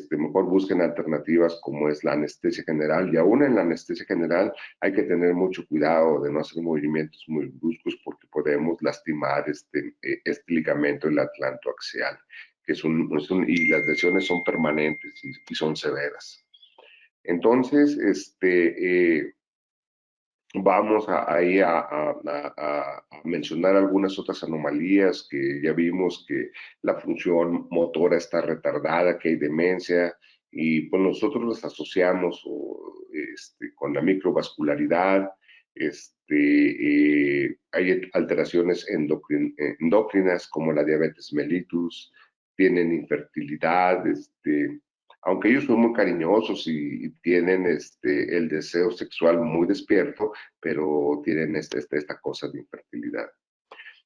Mejor busquen alternativas como es la anestesia general, y aún en la anestesia general hay que tener mucho cuidado de no hacer movimientos muy bruscos porque podemos lastimar este ligamento, el atlantoaxial, y las lesiones son permanentes y son severas. Entonces, vamos ahí a mencionar algunas otras anomalías que ya vimos, que la función motora está retardada, que hay demencia, y pues nosotros las asociamos con la microvascularidad. Hay alteraciones endocrinas como la diabetes mellitus, tienen infertilidad, aunque ellos son muy cariñosos y tienen el deseo sexual muy despierto, pero tienen esta cosa de infertilidad.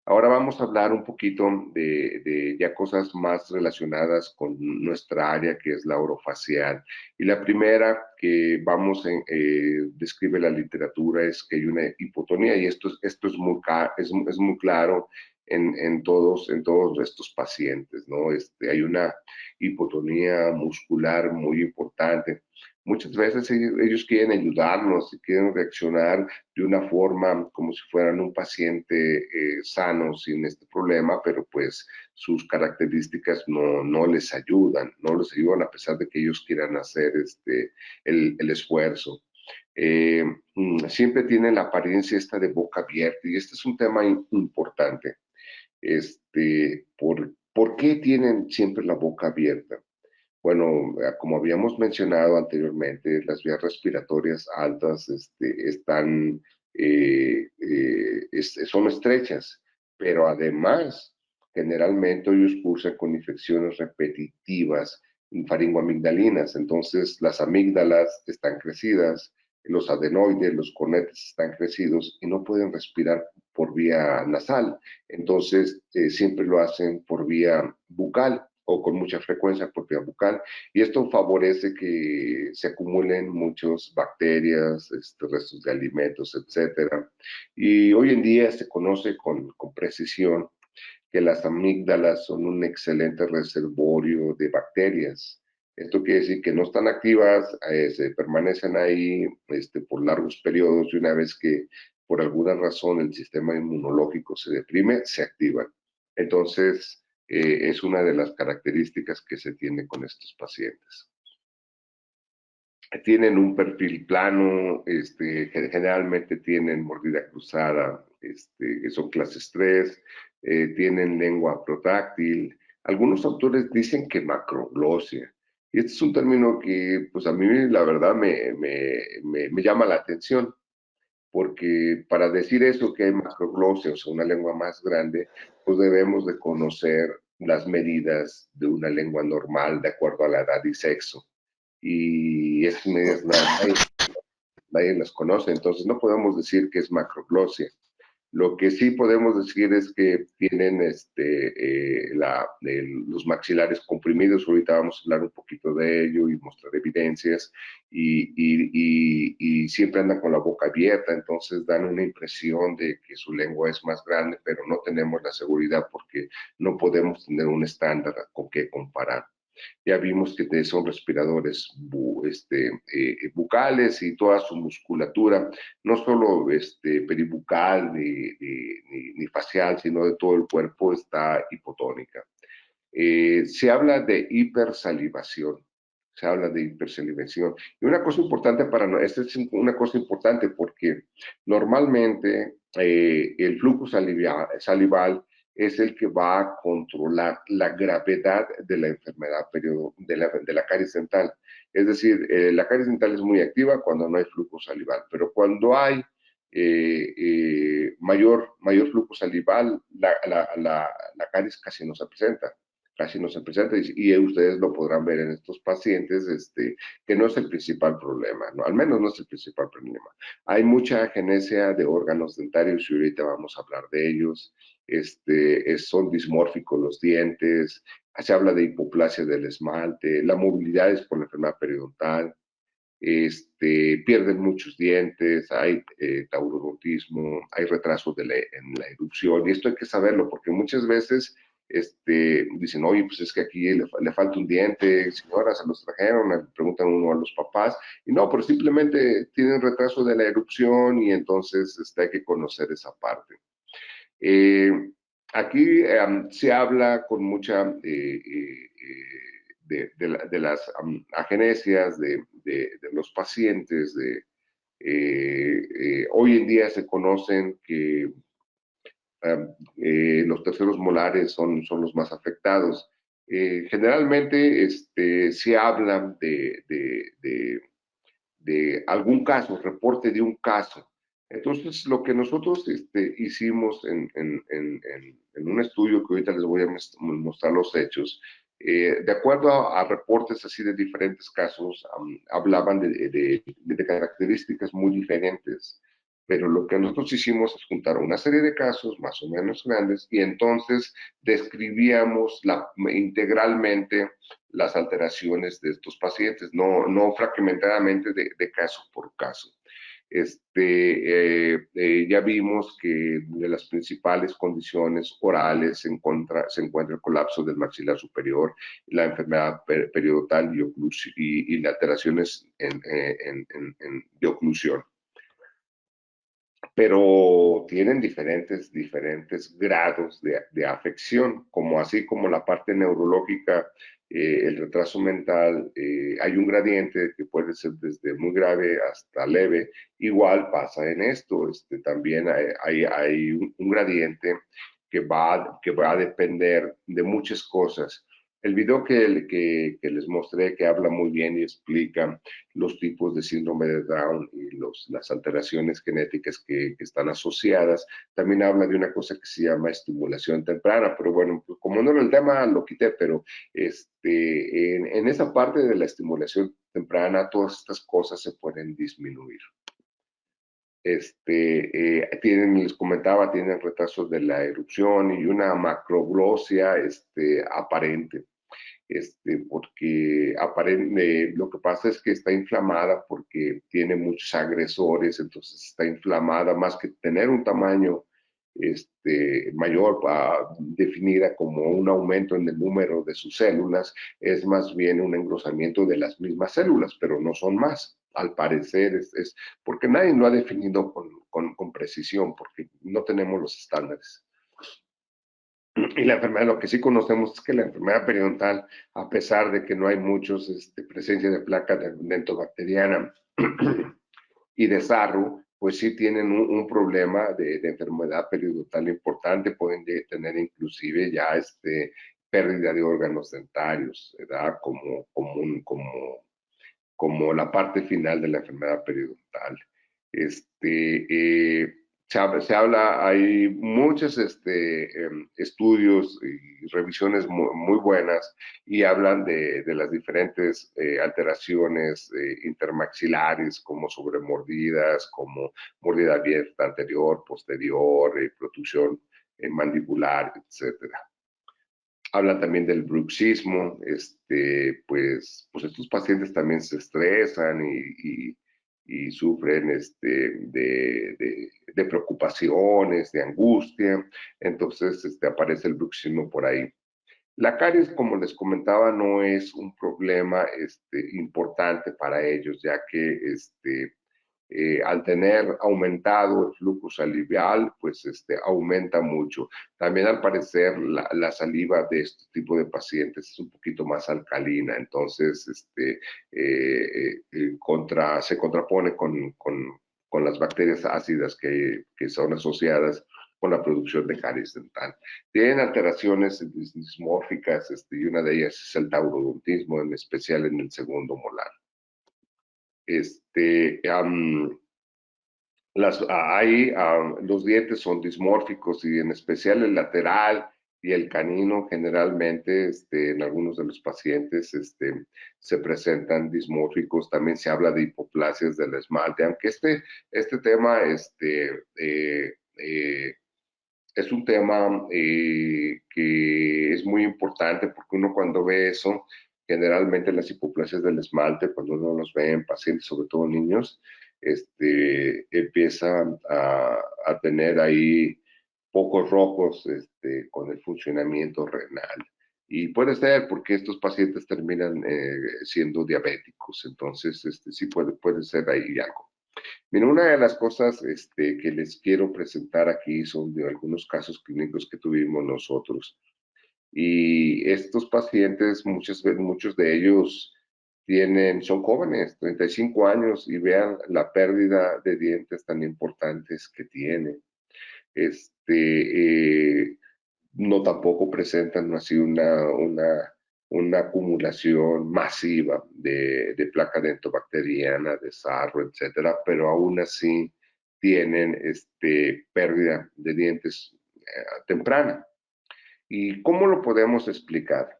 Ahora vamos a hablar un poquito de ya cosas más relacionadas con nuestra área, que es la orofacial. Y la primera que describe la literatura es que hay una hipotonía, y esto es muy claro en todos estos pacientes, ¿no? Hay una hipotonía muscular muy importante. Muchas veces ellos quieren ayudarnos y quieren reaccionar de una forma como si fueran un paciente sano, sin este problema, pero pues sus características no les ayudan a pesar de que ellos quieran hacer el esfuerzo. Siempre tienen la apariencia esta de boca abierta, y este es un tema importante. ¿Por qué tienen siempre la boca abierta? Bueno, como habíamos mencionado anteriormente, las vías respiratorias altas son estrechas, pero además, generalmente ellos cursan con infecciones repetitivas faringoamigdalinas. Entonces, las amígdalas están crecidas, los adenoides, los conetes están crecidos y no pueden respirar por vía nasal. Entonces, siempre lo hacen por vía bucal, o con mucha frecuencia por vía bucal, y esto favorece que se acumulen muchas bacterias, restos de alimentos, etcétera. Y hoy en día se conoce con precisión que las amígdalas son un excelente reservorio de bacterias. Esto quiere decir que no están activas, se permanecen ahí por largos periodos, y una vez que por alguna razón el sistema inmunológico se deprime, se activan. Entonces, es una de las características que se tiene con estos pacientes. Tienen un perfil plano, generalmente tienen mordida cruzada, que son clases 3, tienen lengua protráctil. Algunos autores dicen que macroglosia. Y este es un término que, pues a mí la verdad me llama la atención, porque para decir eso, que hay macroglosia, o sea, una lengua más grande, pues debemos de conocer las medidas de una lengua normal de acuerdo a la edad y sexo. Y esas medidas nadie las conoce, entonces no podemos decir que es macroglosia. Lo que sí podemos decir es que tienen los maxilares comprimidos. Ahorita vamos a hablar un poquito de ello y mostrar evidencias, y siempre andan con la boca abierta, entonces dan una impresión de que su lengua es más grande, pero no tenemos la seguridad porque no podemos tener un estándar con qué comparar. Ya vimos que son respiradores bucales y toda su musculatura, no solo peribucal ni facial, sino de todo el cuerpo, está hipotónica. Se habla de hipersalivación. Se habla de hipersalivación. Y una cosa importante esta es una cosa importante porque normalmente el flujo salival es el que va a controlar la gravedad de la enfermedad de la caries dental. Es decir, la caries dental es muy activa cuando no hay flujo salival, pero cuando hay mayor flujo salival, la caries casi no se presenta. Casi no se presenta y ustedes lo podrán ver en estos pacientes que no es el principal problema, ¿no? Al menos no es el principal problema. Hay mucha agenesia de órganos dentarios y ahorita vamos a hablar de ellos. Son dismórficos los dientes, se habla de hipoplasia del esmalte, la movilidad es por la enfermedad periodontal, pierden muchos dientes, hay taurodontismo, hay retraso en la erupción, y esto hay que saberlo porque muchas veces dicen, oye, pues es que aquí le falta un diente, señora, se los trajeron, le preguntan uno a los papás, y no, pero simplemente tienen retraso de la erupción y entonces hay que conocer esa parte. Aquí se habla con mucha de las agenesias de los pacientes. Hoy en día se conocen que los terceros molares son los más afectados. Generalmente se habla de algún caso, reporte de un caso. Entonces, lo que nosotros hicimos en un estudio que ahorita les voy a mostrar los hechos, de acuerdo a reportes así de diferentes casos, hablaban de características muy diferentes. Pero lo que nosotros hicimos es juntar una serie de casos más o menos grandes y entonces describíamos integralmente las alteraciones de estos pacientes, no fragmentadamente de caso por caso. Ya vimos que de las principales condiciones orales se encuentra el colapso del maxilar superior, la enfermedad periodontal y las alteraciones de oclusión. Pero tienen diferentes grados de afección, así como la parte neurológica, el retraso mental, hay un gradiente que puede ser desde muy grave hasta leve. Igual pasa en esto, también hay un gradiente que va a depender de muchas cosas. El video que les mostré, que habla muy bien y explica los tipos de síndrome de Down y las alteraciones genéticas que están asociadas, también habla de una cosa que se llama estimulación temprana, pero bueno, pues como no era el tema, lo quité, pero en esa parte de la estimulación temprana, todas estas cosas se pueden disminuir. Les comentaba, tienen retrasos de la erupción y una macroglosia aparente. Porque lo que pasa es que está inflamada porque tiene muchos agresores, entonces está inflamada más que tener un tamaño mayor, definida como un aumento en el número de sus células, es más bien un engrosamiento de las mismas células, pero no son más. Al parecer es porque nadie lo ha definido con precisión, porque no tenemos los estándares. Y la enfermedad, lo que sí conocemos es que la enfermedad periodontal, a pesar de que no hay muchos presencia de placa dentobacteriana y de sarro, pues sí tienen un problema de enfermedad periodontal importante, pueden tener inclusive ya pérdida de órganos dentarios, ¿verdad? Como la parte final de la enfermedad periodontal. Se habla, hay muchos estudios y revisiones muy buenas y hablan de las diferentes alteraciones intermaxilares, como sobremordidas, como mordida abierta anterior, posterior, protrusión mandibular, etcétera. Hablan también del bruxismo, pues estos pacientes también se estresan y sufren de preocupaciones, de angustia, entonces aparece el bruxismo por ahí. La caries, como les comentaba, no es un problema importante para ellos, ya que al tener aumentado el flujo salival, pues aumenta mucho. También al parecer la saliva de este tipo de pacientes es un poquito más alcalina, entonces se contrapone con las bacterias ácidas que son asociadas con la producción de caries dental. Tienen alteraciones dismórficas y una de ellas es el taurodontismo, en especial en el segundo molar. Los dientes son dismórficos y en especial el lateral y el canino generalmente en algunos de los pacientes se presentan dismórficos. También se habla de hipoplasias del esmalte, aunque este tema es un tema que es muy importante porque uno cuando ve eso, generalmente las hipoplasias del esmalte, cuando uno los ve en pacientes, sobre todo niños, empieza a tener ahí pocos rojos con el funcionamiento renal. Y puede ser porque estos pacientes terminan siendo diabéticos, entonces sí puede ser ahí algo. Mira, una de las cosas que les quiero presentar aquí son de algunos casos clínicos que tuvimos nosotros. Y estos pacientes, muchos de ellos son jóvenes, 35 años, y vean la pérdida de dientes tan importantes que tienen. No tampoco presentan así una acumulación masiva de placa dentobacteriana, de sarro, etcétera, pero aún así tienen pérdida de dientes temprana. ¿Y cómo lo podemos explicar?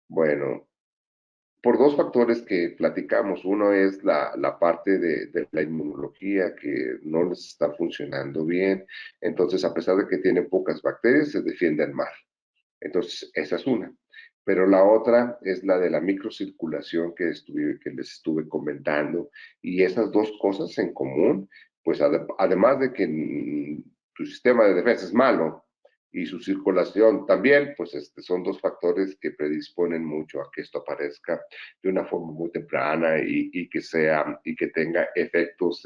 Bueno, por dos factores que platicamos. Uno es la parte de la inmunología que no les está funcionando bien. Entonces, a pesar de que tienen pocas bacterias, se defienden mal. Entonces, esa es una. Pero la otra es la de la microcirculación que les estuve comentando. Y esas dos cosas en común, pues además de que tu sistema de defensa es malo y su circulación también, pues son dos factores que predisponen mucho a que esto aparezca de una forma muy temprana y que tenga efectos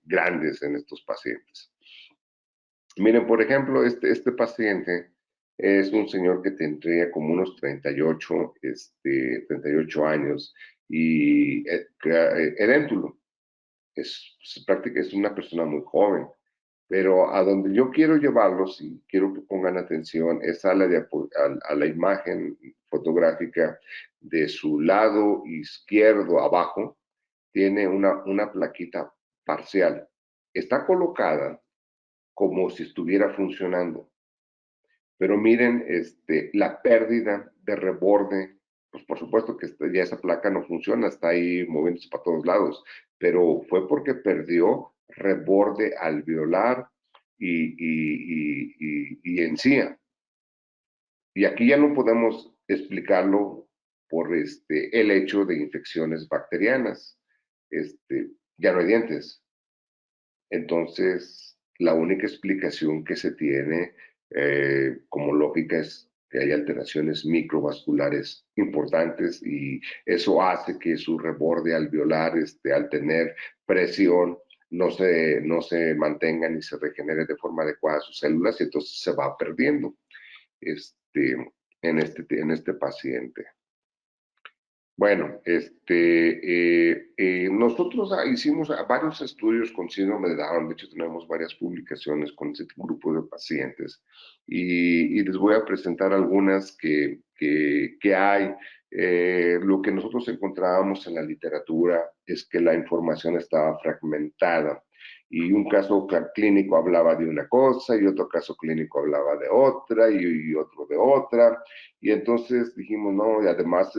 grandes en estos pacientes. Miren, por ejemplo, este paciente es un señor que tendría como unos 38 años y edéntulo. Es una persona muy joven, pero a donde yo quiero llevarlos y quiero que pongan atención es a la imagen fotográfica de su lado izquierdo abajo, tiene una plaquita parcial. Está colocada como si estuviera funcionando. Pero miren, la pérdida de reborde, pues por supuesto que ya esa placa no funciona, está ahí moviéndose para todos lados, pero fue porque perdió reborde alveolar y encía. Y aquí ya no podemos explicarlo por el hecho de infecciones bacterianas. Ya no hay dientes. Entonces, la única explicación que se tiene como lógica es que hay alteraciones microvasculares importantes y eso hace que su reborde alveolar, al tener presión, no se mantenga ni se regenere de forma adecuada sus células y entonces se va perdiendo en este paciente. Bueno, nosotros hicimos varios estudios con síndrome de Down. De hecho tenemos varias publicaciones con este grupo de pacientes y les voy a presentar algunas que hay. Lo que nosotros encontrábamos en la literatura es que la información estaba fragmentada y un caso clínico hablaba de una cosa y otro caso clínico hablaba de otra y otro de otra. Y entonces dijimos, no, y además,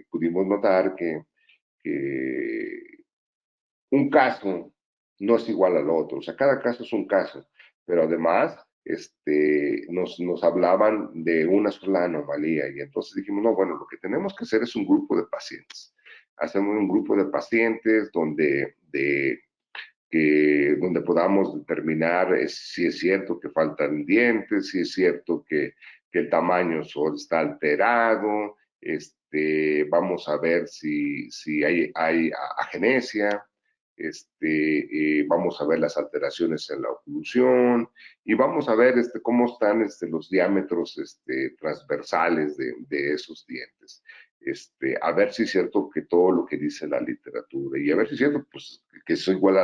pudimos notar que un caso no es igual al otro, o sea, cada caso es un caso, pero además nos hablaban de una sola anomalía y entonces dijimos, no, bueno, lo que tenemos que hacer es un grupo de pacientes. Hacemos un grupo de pacientes donde podamos determinar si es cierto que faltan dientes, si es cierto que que el tamaño está alterado, vamos a ver si hay agenesia, vamos a ver las alteraciones en la oclusión y vamos a ver cómo están los diámetros transversales de esos dientes. A ver si es cierto que todo lo que dice la literatura y a ver si es cierto pues, que es igual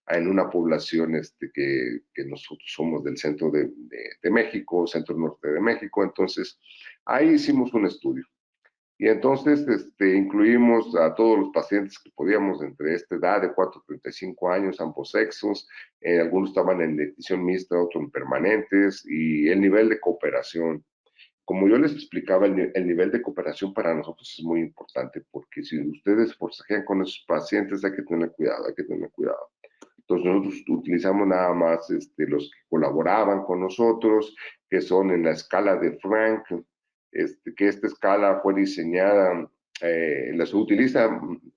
en una población que nosotros somos del centro de México, centro norte de México. Entonces, ahí hicimos un estudio. Y entonces incluimos a todos los pacientes que podíamos entre esta edad de 4 a 35 años, ambos sexos, algunos estaban en decisión mixta, otros en permanentes, y el nivel de cooperación. Como yo les explicaba, el nivel de cooperación para nosotros es muy importante, porque si ustedes forcejean con esos pacientes hay que tener cuidado, hay que tener cuidado. Entonces nosotros utilizamos nada más los que colaboraban con nosotros, que son en la escala de Frank, que esta escala fue diseñada, se utiliza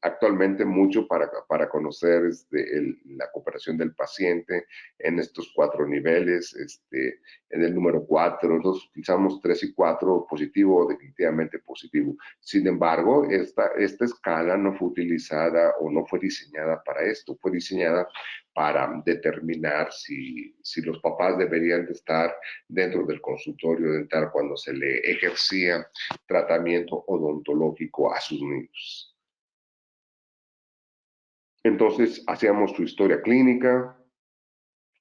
actualmente mucho para conocer la cooperación del paciente en estos 4 niveles. En el número 4, nosotros utilizamos 3 y 4, positivo, definitivamente positivo. Sin embargo, esta escala no fue utilizada o no fue diseñada para esto, fue diseñada para determinar si los papás deberían de estar dentro del consultorio dental cuando se le ejercía tratamiento odontológico a sus niños. Entonces, hacíamos su historia clínica,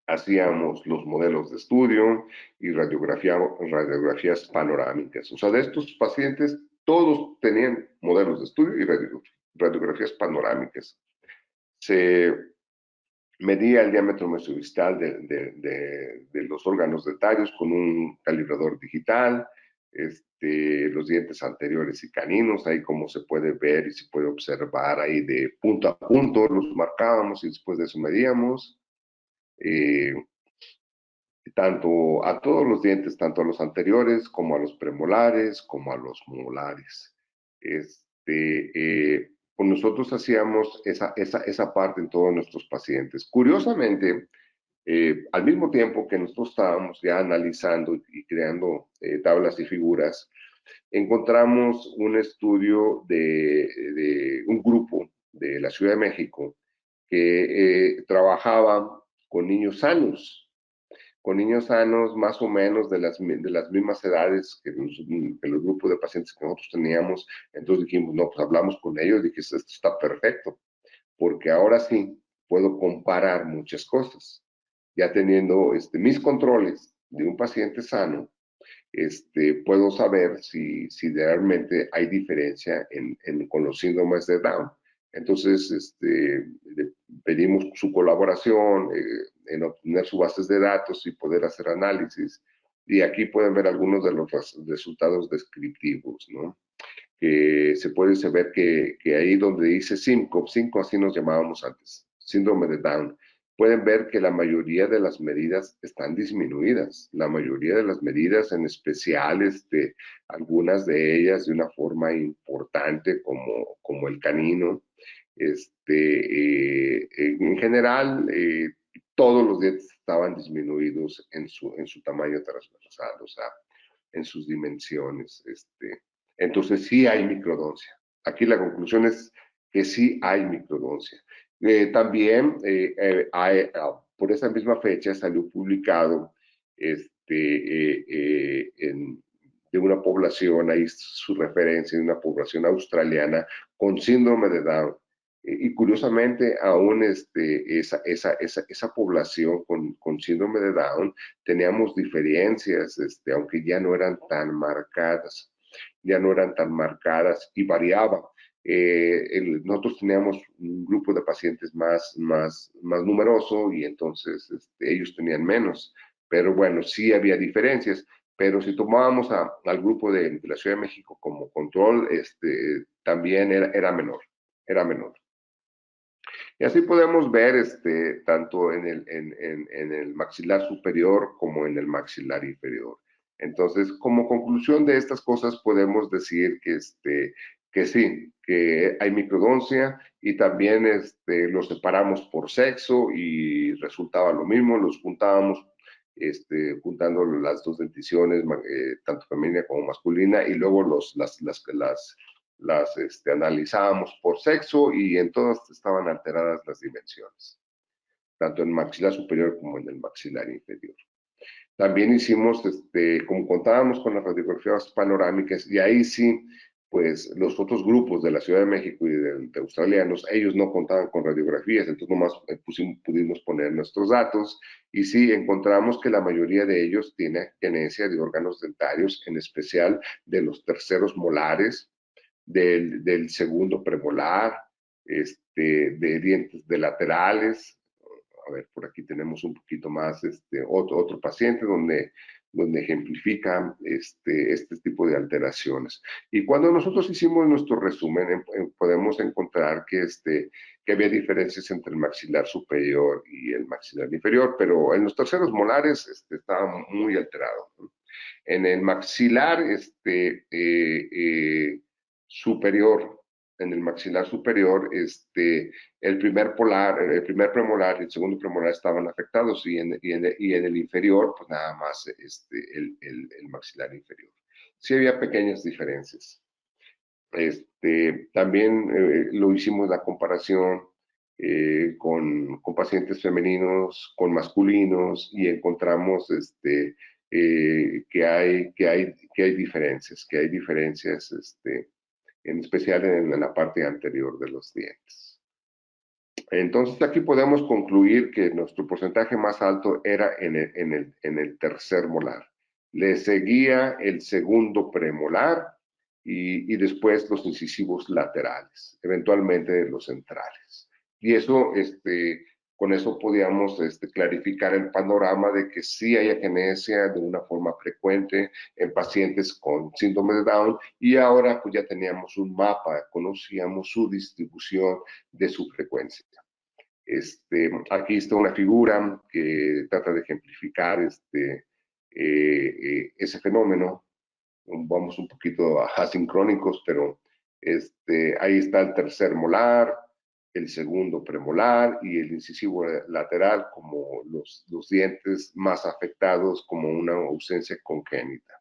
hacíamos los modelos de estudio y radiografías panorámicas. O sea, de estos pacientes, todos tenían modelos de estudio y radiografías panorámicas. Se medía el diámetro mesodistal de los órganos dentarios con un calibrador digital, los dientes anteriores y caninos, ahí como se puede ver y se puede observar ahí de punto a punto, los marcábamos y después de eso medíamos. Tanto a todos los dientes, tanto a los anteriores como a los premolares, como a los molares. Pues nosotros hacíamos esa parte en todos nuestros pacientes. Curiosamente, al mismo tiempo que nosotros estábamos ya analizando y creando tablas y figuras, encontramos un estudio de un grupo de la Ciudad de México que trabajaba con niños sanos más o menos de las mismas edades que los grupos de pacientes que nosotros teníamos. Entonces dijimos, no, pues hablamos con ellos y dije, esto está perfecto, porque ahora sí puedo comparar muchas cosas. Ya teniendo mis controles de un paciente sano, puedo saber si realmente hay diferencia con los síndromes de Down. Entonces, pedimos su colaboración en obtener sus bases de datos y poder hacer análisis. Y aquí pueden ver algunos de los resultados descriptivos, ¿no? Que se puede saber que ahí donde dice SYMCOP, así nos llamábamos antes, síndrome de Down, pueden ver que la mayoría de las medidas están disminuidas. La mayoría de las medidas, en especial algunas de ellas de una forma importante, como el canino. En general, todos los dientes estaban disminuidos en su tamaño transversal, o sea, en sus dimensiones. Entonces sí hay microdoncia. Aquí la conclusión es que sí hay microdoncia. También por esa misma fecha salió publicado de una población, ahí su referencia, de una población australiana con síndrome de Down. Y curiosamente, aún esa población con síndrome de Down, teníamos diferencias, aunque ya no eran tan marcadas. Y variaba. Nosotros teníamos un grupo de pacientes más numeroso y entonces ellos tenían menos, pero bueno, sí había diferencias, pero si tomábamos al grupo de la Ciudad de México como control, también era menor. Y así podemos ver tanto en el maxilar superior como en el maxilar inferior. Entonces, como conclusión de estas cosas, podemos decir que sí, que hay microdoncia y también los separamos por sexo y resultaba lo mismo, los juntábamos juntando las dos denticiones, tanto femenina como masculina, y luego las analizábamos por sexo y en todas estaban alteradas las dimensiones, tanto en el maxilar superior como en el maxilar inferior. También hicimos, como contábamos con las radiografías panorámicas, y ahí sí, pues los otros grupos de la Ciudad de México y de australianos, ellos no contaban con radiografías, entonces nomás pudimos poner nuestros datos, y sí encontramos que la mayoría de ellos tiene agenesia de órganos dentarios, en especial de los terceros molares, del segundo premolar, de dientes de laterales. A ver, por aquí tenemos un poquito más otro paciente donde ejemplifica este tipo de alteraciones. Y cuando nosotros hicimos nuestro resumen, podemos encontrar que había diferencias entre el maxilar superior y el maxilar inferior, pero en los terceros molares estaba muy alterado. En el maxilar superior, en el maxilar superior, el primer premolar y el segundo premolar estaban afectados, y en el inferior, pues nada más el maxilar inferior. Sí había pequeñas diferencias. También lo hicimos la comparación con pacientes femeninos, con masculinos, y encontramos que hay diferencias, en especial en la parte anterior de los dientes. Entonces aquí podemos concluir que nuestro porcentaje más alto era en el tercer molar. Le seguía el segundo premolar y después los incisivos laterales, eventualmente los centrales. Y eso, con eso podíamos clarificar el panorama de que sí hay agenesia de una forma frecuente en pacientes con síndrome de Down, y ahora pues ya teníamos un mapa, conocíamos su distribución de su frecuencia. Aquí está una figura que trata de ejemplificar ese fenómeno. Vamos un poquito asincrónicos, pero ahí está el tercer molar, el segundo premolar y el incisivo lateral como los dientes más afectados, como una ausencia congénita.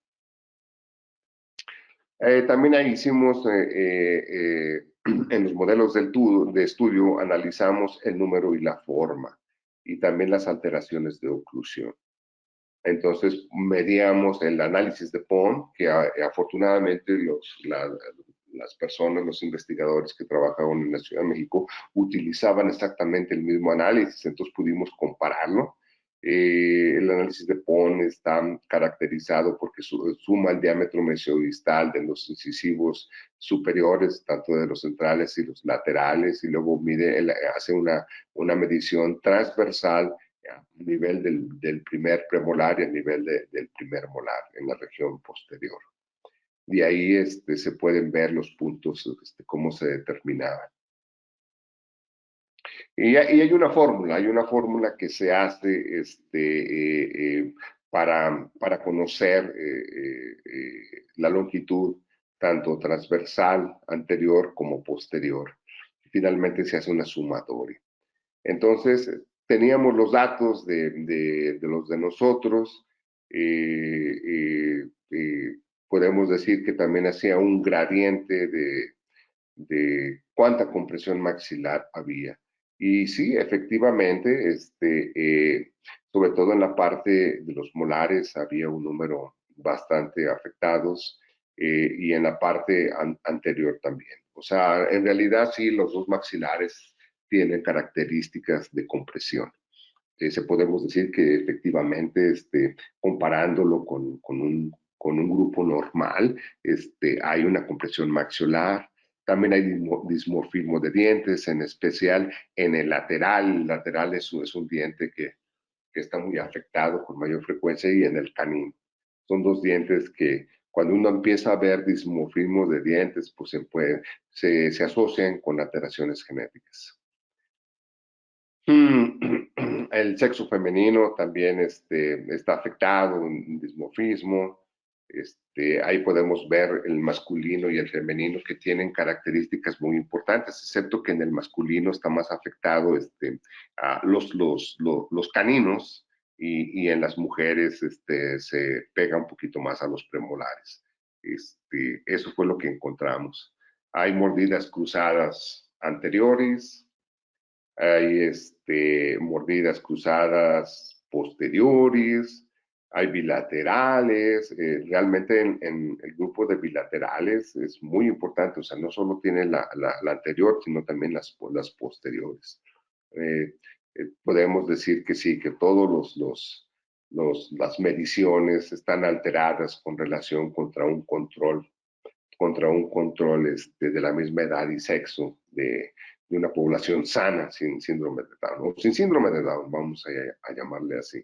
También ahí hicimos, en los modelos de estudio, analizamos el número y la forma, y también las alteraciones de oclusión. Entonces, medíamos el análisis de PON, que afortunadamente las personas, los investigadores que trabajaban en la Ciudad de México, utilizaban exactamente el mismo análisis, entonces pudimos compararlo. El análisis de PON está caracterizado porque suma el diámetro mesiodistal de los incisivos superiores, tanto de los centrales y los laterales, y luego hace una medición transversal a nivel del primer premolar y a nivel del primer molar en la región posterior. De ahí se pueden ver los puntos, cómo se determinaban. Y hay una fórmula que se hace para conocer la longitud tanto transversal, anterior como posterior. Finalmente se hace una sumatoria. Entonces, teníamos los datos de los de nosotros. Podemos decir que también hacía un gradiente de cuánta compresión maxilar había. Y sí, efectivamente, sobre todo en la parte de los molares había un número bastante afectados, y en la parte anterior también. O sea, en realidad sí, los dos maxilares tienen características de compresión. Podemos decir que efectivamente, comparándolo con un grupo normal, hay una compresión maxilar. También hay dismorfismo de dientes, en especial en el lateral. El lateral es un diente que está muy afectado con mayor frecuencia, y en el canino. Son dos dientes que cuando uno empieza a ver dismorfismo de dientes, pues se asocian con alteraciones genéticas. El sexo femenino también está afectado en dismorfismo. Ahí podemos ver el masculino y el femenino, que tienen características muy importantes, excepto que en el masculino está más afectado los caninos, y en las mujeres se pega un poquito más a los premolares. Eso fue lo que encontramos. Hay mordidas cruzadas anteriores, hay mordidas cruzadas posteriores, hay bilaterales. Realmente en el grupo de bilaterales es muy importante, o sea, no solo tiene la anterior, sino también las posteriores. Podemos decir que sí, que todos las mediciones están alteradas con relación contra un control de la misma edad y sexo de una población sana sin síndrome de Down, o sin síndrome de Down, vamos a llamarle así.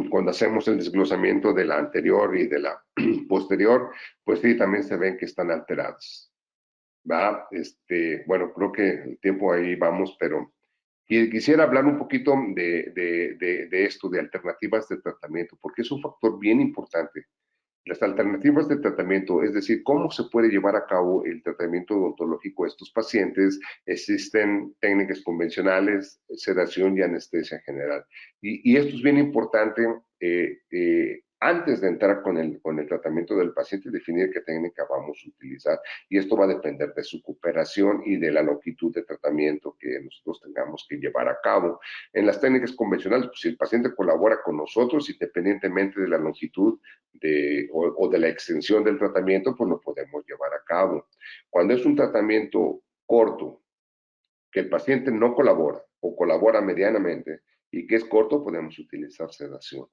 Cuando hacemos el desglosamiento de la anterior y de la posterior, pues sí, también se ven que están alterados. ¿Va? Bueno, creo que el tiempo ahí vamos, pero quisiera hablar un poquito de esto, de alternativas de tratamiento, porque es un factor bien importante. Las alternativas de tratamiento, es decir, cómo se puede llevar a cabo el tratamiento odontológico a estos pacientes. Existen técnicas convencionales, sedación y anestesia general. Y esto es bien importante antes de entrar con el tratamiento del paciente, definir qué técnica vamos a utilizar. Y esto va a depender de su cooperación y de la longitud de tratamiento que nosotros tengamos que llevar a cabo. En las técnicas convencionales, pues si el paciente colabora con nosotros, independientemente de la longitud o de la extensión del tratamiento, pues lo podemos llevar a cabo. Cuando es un tratamiento corto, que el paciente no colabora o colabora medianamente y que es corto, podemos utilizar sedación.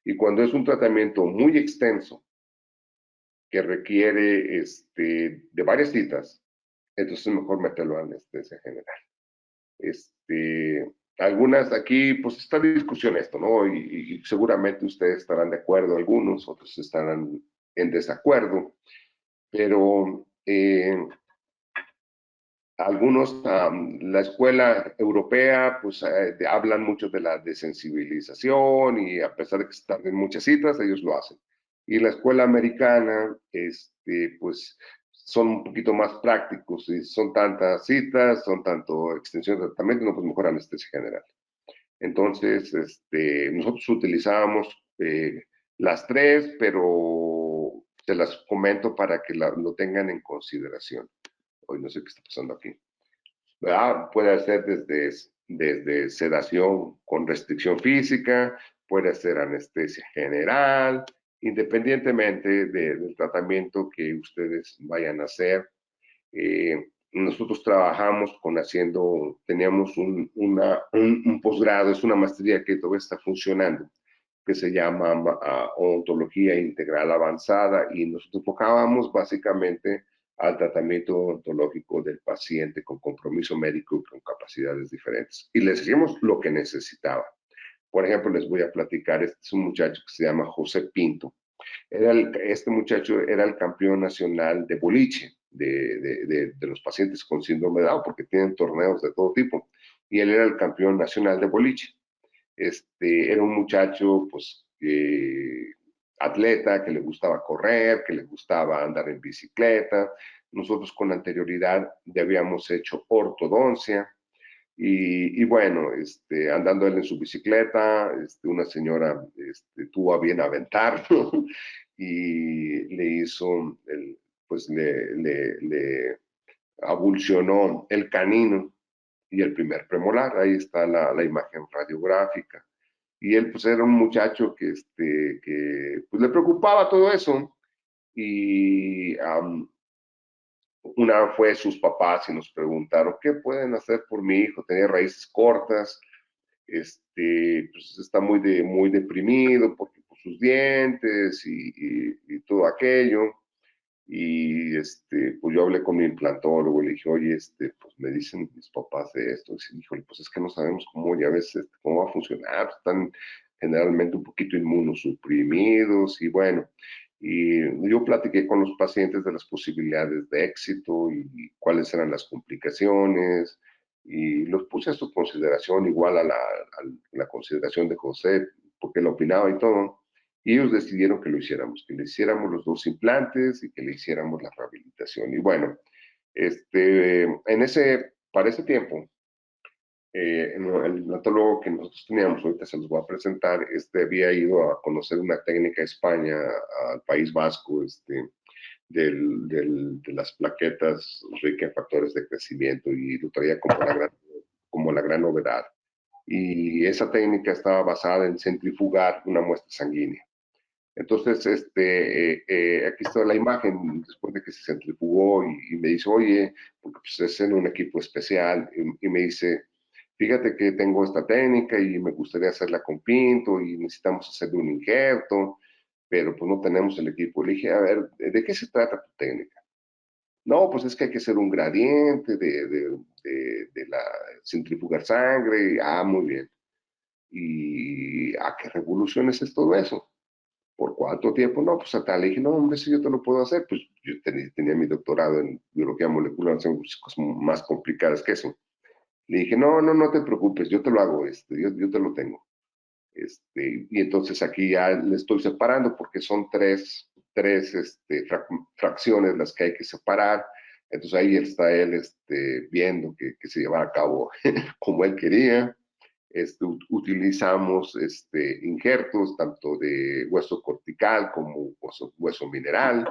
Y cuando es un tratamiento muy extenso, que requiere de varias citas, entonces es mejor meterlo a anestesia general. Algunas aquí, pues está en discusión esto, ¿no? Y seguramente ustedes estarán de acuerdo, algunos, otros estarán en desacuerdo, pero algunos, la escuela europea, pues hablan mucho de la desensibilización y a pesar de que están en muchas citas, ellos lo hacen. Y la escuela americana, pues son un poquito más prácticos y son tantas citas, son tanto extensión de tratamiento, no, pues mejor anestesia general. Entonces, nosotros utilizábamos las tres, pero se las comento para que lo tengan en consideración. Hoy no sé qué está pasando aquí. Puede ser desde sedación con restricción física, puede ser anestesia general, independientemente del tratamiento que ustedes vayan a hacer. Nosotros trabajamos teníamos un posgrado, es una maestría que todavía está funcionando, que se llama Odontología Integral Avanzada, y nos enfocábamos básicamente al tratamiento odontológico del paciente con compromiso médico y con capacidades diferentes. Y les decíamos lo que necesitaba. Por ejemplo, les voy a platicar, este es un muchacho que se llama José Pinto. Este muchacho era el campeón nacional de boliche, de los pacientes con síndrome de Down, porque tienen torneos de todo tipo. Y él era el campeón nacional de boliche. Era un muchacho, pues, atleta, que le gustaba correr, que le gustaba andar en bicicleta. Nosotros con anterioridad ya habíamos hecho ortodoncia. Y bueno, andando él en su bicicleta, una señora tuvo a bien aventarlo y le hizo, pues le abulsionó el canino y el primer premolar. Ahí está la imagen radiográfica. Y él pues era un muchacho que pues, le preocupaba todo eso. Y una fue sus papás y nos preguntaron, ¿qué pueden hacer por mi hijo? Tenía raíces cortas, pues está muy deprimido por sus dientes y todo aquello. Y pues yo hablé con mi implantólogo y le dije, oye, pues me dicen mis papás de esto. Y dijo, pues es que no sabemos cómo, ya ves, cómo va a funcionar. Están generalmente un poquito inmunosuprimidos y bueno. Y yo platiqué con los pacientes de las posibilidades de éxito y cuáles eran las complicaciones y los puse a su consideración, igual a la consideración de José, porque él opinaba y todo. Y ellos decidieron que lo hiciéramos, que le hiciéramos los 2 implantes y que le hiciéramos la rehabilitación. Y bueno, para ese tiempo, el neonatólogo que nosotros teníamos, ahorita se los voy a presentar, había ido a conocer una técnica a España, al País Vasco, de las plaquetas ricas en factores de crecimiento, y lo traía como la gran novedad. Y esa técnica estaba basada en centrifugar una muestra sanguínea. Entonces, aquí está la imagen después de que se centrifugó, y me dice, oye, porque pues es en un equipo especial, y me dice, fíjate que tengo esta técnica y me gustaría hacerla con Pinto y necesitamos hacerle un injerto, pero pues no tenemos el equipo. Le dije, a ver, ¿de qué se trata tu técnica? No, pues es que hay que hacer un gradiente de la centrifugar sangre. Ah, muy bien. ¿Y a qué revoluciones es todo eso? ¿Por cuánto tiempo? No, pues a tal. Le dije, no, hombre, si yo te lo puedo hacer. Pues yo tenía mi doctorado en biología molecular, son cosas más complicadas que eso. Le dije, no te preocupes, yo te lo hago, yo te lo tengo. Y entonces aquí ya le estoy separando porque son tres fracciones las que hay que separar. Entonces ahí está él viendo que se llevara a cabo como él quería. Utilizamos injertos tanto de hueso cortical como hueso mineral,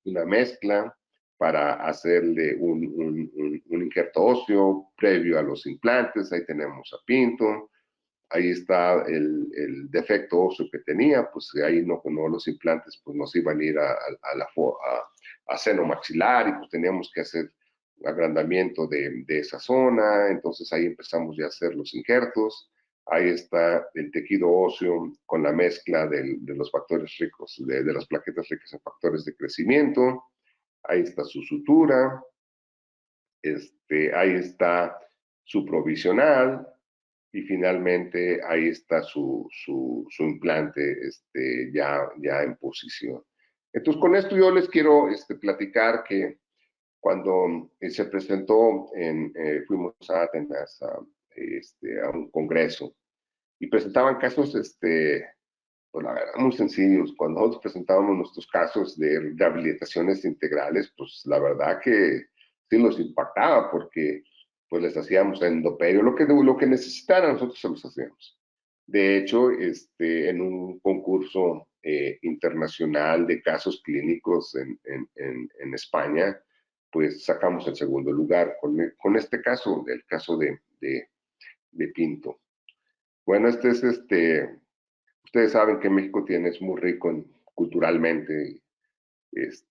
una mezcla para hacerle un injerto óseo previo a los implantes. Ahí tenemos a Pinto. Ahí está el defecto óseo que tenía, pues ahí no los implantes pues nos iban a ir a seno maxilar, y pues teníamos que hacer agrandamiento de esa zona. Entonces ahí empezamos ya a hacer los injertos. Ahí está el tejido óseo con la mezcla de los factores ricos, de las plaquetas ricas en factores de crecimiento. Ahí está su sutura. Ahí está su provisional. Y finalmente ahí está su implante ya en posición. Entonces, con esto yo les quiero platicar que cuando se presentó, fuimos a Atenas a un congreso, y presentaban casos, pues la verdad, muy sencillos. Cuando nosotros presentábamos nuestros casos de rehabilitaciones integrales, pues la verdad que sí nos impactaba, porque pues les hacíamos endoperio, lo que necesitaran nosotros se los hacíamos. De hecho, en un concurso internacional de casos clínicos en España, pues sacamos el segundo lugar con este caso, el caso de Pinto. Bueno, ustedes saben que México es muy rico culturalmente,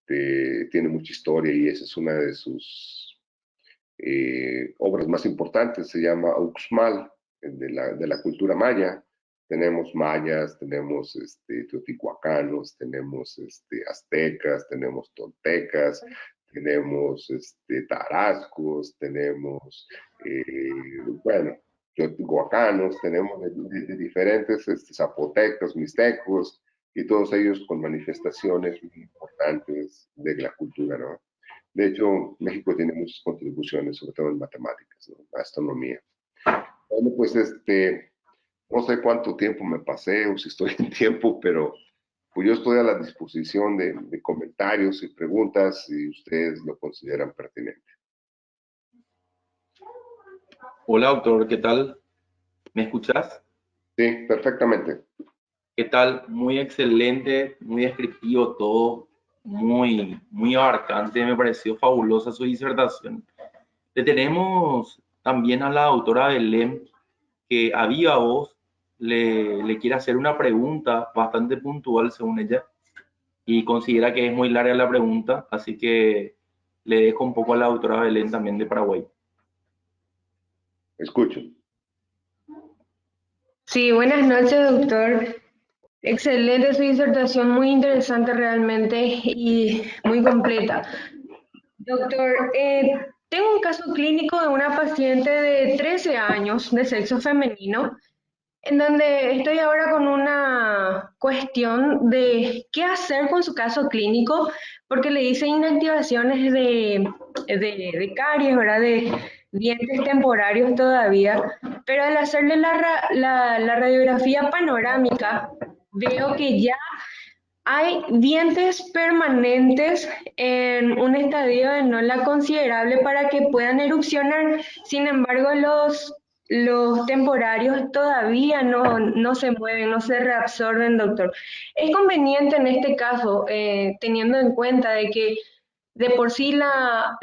tiene mucha historia, y esa es una de sus obras más importantes. Se llama Uxmal, de la cultura maya. Tenemos mayas, tenemos teotihuacanos, tenemos aztecas, tenemos toltecas, tenemos tarascos, tenemos, bueno, teotihuacanos, tenemos de diferentes zapotecas, mixtecos, y todos ellos con manifestaciones muy importantes de la cultura, ¿no? De hecho, México tiene muchas contribuciones, sobre todo en matemáticas, ¿no? Astronomía. Bueno, pues no sé cuánto tiempo me pasé o si estoy en tiempo, pero pues yo estoy a la disposición de comentarios y preguntas si ustedes lo consideran pertinente. Hola, doctor, ¿qué tal? ¿Me escuchas? Sí, perfectamente. ¿Qué tal? Muy excelente, muy descriptivo todo, muy abarcante, me pareció fabulosa su disertación. Le tenemos también a la doctora Belén, que a viva voz le quiere hacer una pregunta bastante puntual según ella, y considera que es muy larga la pregunta, así que le dejo un poco a la doctora Belén también de Paraguay. Escucho. Sí, buenas noches, doctor. Excelente su disertación, muy interesante realmente y muy completa. Doctor, tengo un caso clínico de una paciente de 13 años de sexo femenino, en donde estoy ahora con una cuestión de qué hacer con su caso clínico, porque le hice inactivaciones de caries, ¿verdad? De dientes temporarios todavía, pero al hacerle la radiografía panorámica, veo que ya hay dientes permanentes en un estadio de no la considerable para que puedan erupcionar. Sin embargo, los temporarios todavía no se mueven, no se reabsorben, doctor. Es conveniente en este caso, teniendo en cuenta de que de por sí la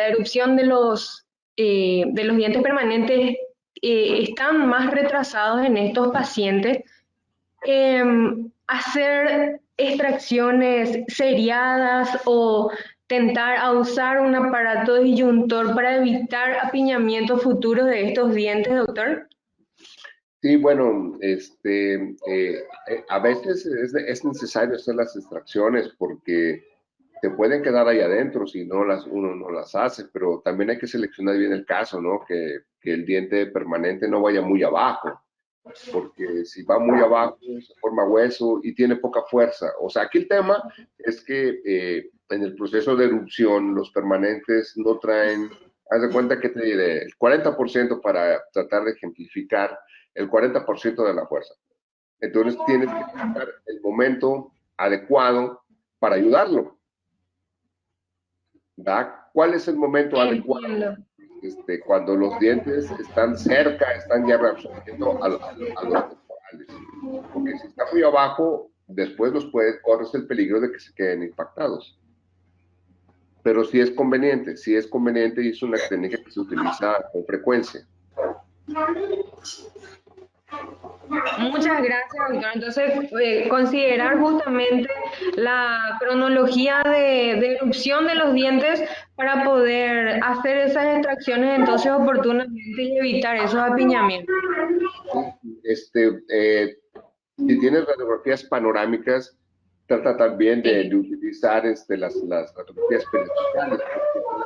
erupción de los dientes permanentes están más retrasados en estos pacientes, hacer extracciones seriadas o tentar a usar un aparato disyuntor para evitar apiñamientos futuros de estos dientes, doctor? Sí, bueno, a veces es necesario hacer las extracciones porque se pueden quedar ahí adentro si uno no las hace, pero también hay que seleccionar bien el caso, ¿no? Que el diente permanente no vaya muy abajo, porque si va muy abajo se forma hueso y tiene poca fuerza. O sea, aquí el tema es que en el proceso de erupción los permanentes no traen, haz de cuenta que te diré, el 40% para tratar de ejemplificar, el 40% de la fuerza. Entonces tienes que buscar el momento adecuado para ayudarlo. ¿Da? ¿Cuál es el momento adecuado? Cuando los dientes están cerca, están ya reabsorbiendo a los temporales. Porque si está muy abajo, después corres el peligro de que se queden impactados. Pero sí es conveniente y es una técnica que se utiliza con frecuencia. Muchas gracias, doctor. Entonces, considerar justamente la cronología de erupción de los dientes para poder hacer esas extracciones entonces oportunamente y evitar esos apiñamientos. Si tienes radiografías panorámicas, trata también de utilizar las radiografías periodicales porque te dan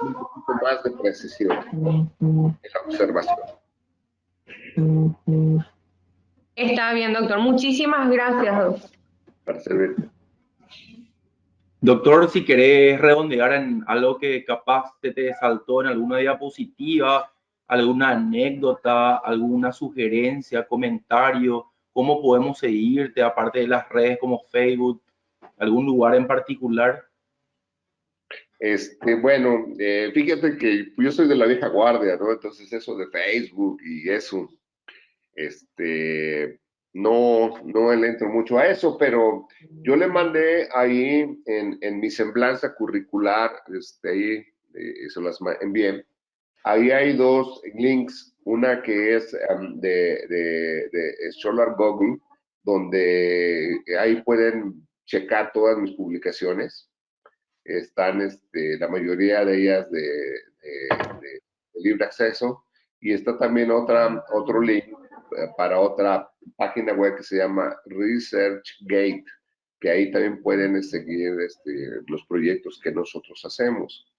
un poquito más de precisión en la observación. Está bien, doctor. Muchísimas gracias, doctor. Para servirte. Doctor, si querés redondear en algo que capaz te saltó en alguna diapositiva, alguna anécdota, alguna sugerencia, comentario, cómo podemos seguirte, aparte de las redes como Facebook, algún lugar en particular. Bueno, fíjate que yo soy de la vieja guardia, ¿no? Entonces eso de Facebook y eso, no le entro mucho a eso, pero yo le mandé ahí en mi semblanza curricular, ahí se las envié. Ahí hay dos links, una que es de Scholar Google, donde ahí pueden checar todas mis publicaciones. Están la mayoría de ellas de libre acceso, y está también otro link para otra página web que se llama ResearchGate, que ahí también pueden seguir los proyectos que nosotros hacemos.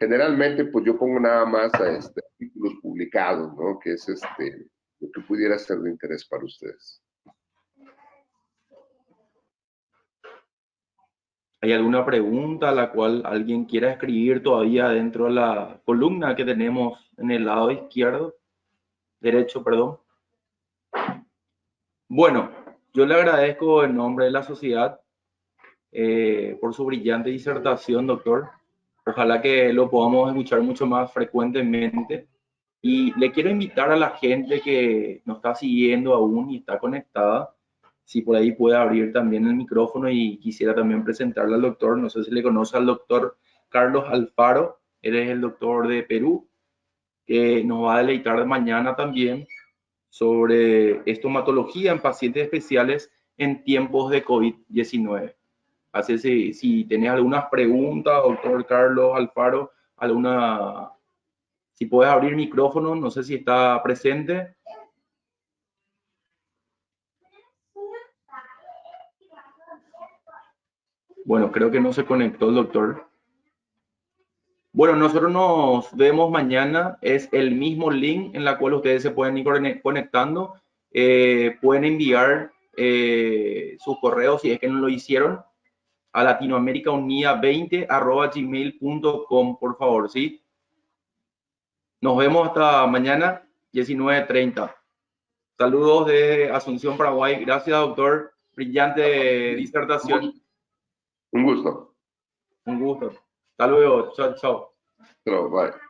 Generalmente, pues yo pongo nada más artículos publicados, ¿no? Que es lo que pudiera ser de interés para ustedes. ¿Hay alguna pregunta a la cual alguien quiera escribir todavía dentro de la columna que tenemos en el lado derecho, perdón? Bueno, yo le agradezco en nombre de la sociedad por su brillante disertación, doctor. Ojalá que lo podamos escuchar mucho más frecuentemente. Y le quiero invitar a la gente que nos está siguiendo aún y está conectada, si por ahí puede abrir también el micrófono, y quisiera también presentarle al doctor. No sé si le conoce al doctor Carlos Alfaro. Él es el doctor de Perú, que nos va a deleitar mañana también sobre estomatología en pacientes especiales en tiempos de COVID-19. Así si tenés algunas preguntas, doctor Carlos Alfaro, si puedes abrir micrófono, no sé si está presente. Bueno, creo que no se conectó el doctor. Bueno, nosotros nos vemos mañana. Es el mismo link en la cual ustedes se pueden ir conectando. Pueden enviar sus correos, si es que no lo hicieron, a latinoamericaunida20@gmail.com, por favor, ¿sí? Nos vemos hasta mañana, 19:30. Saludos de Asunción, Paraguay. Gracias, doctor. Brillante disertación. Un gusto. Un gusto. Hasta luego. Chao, chao. Bye.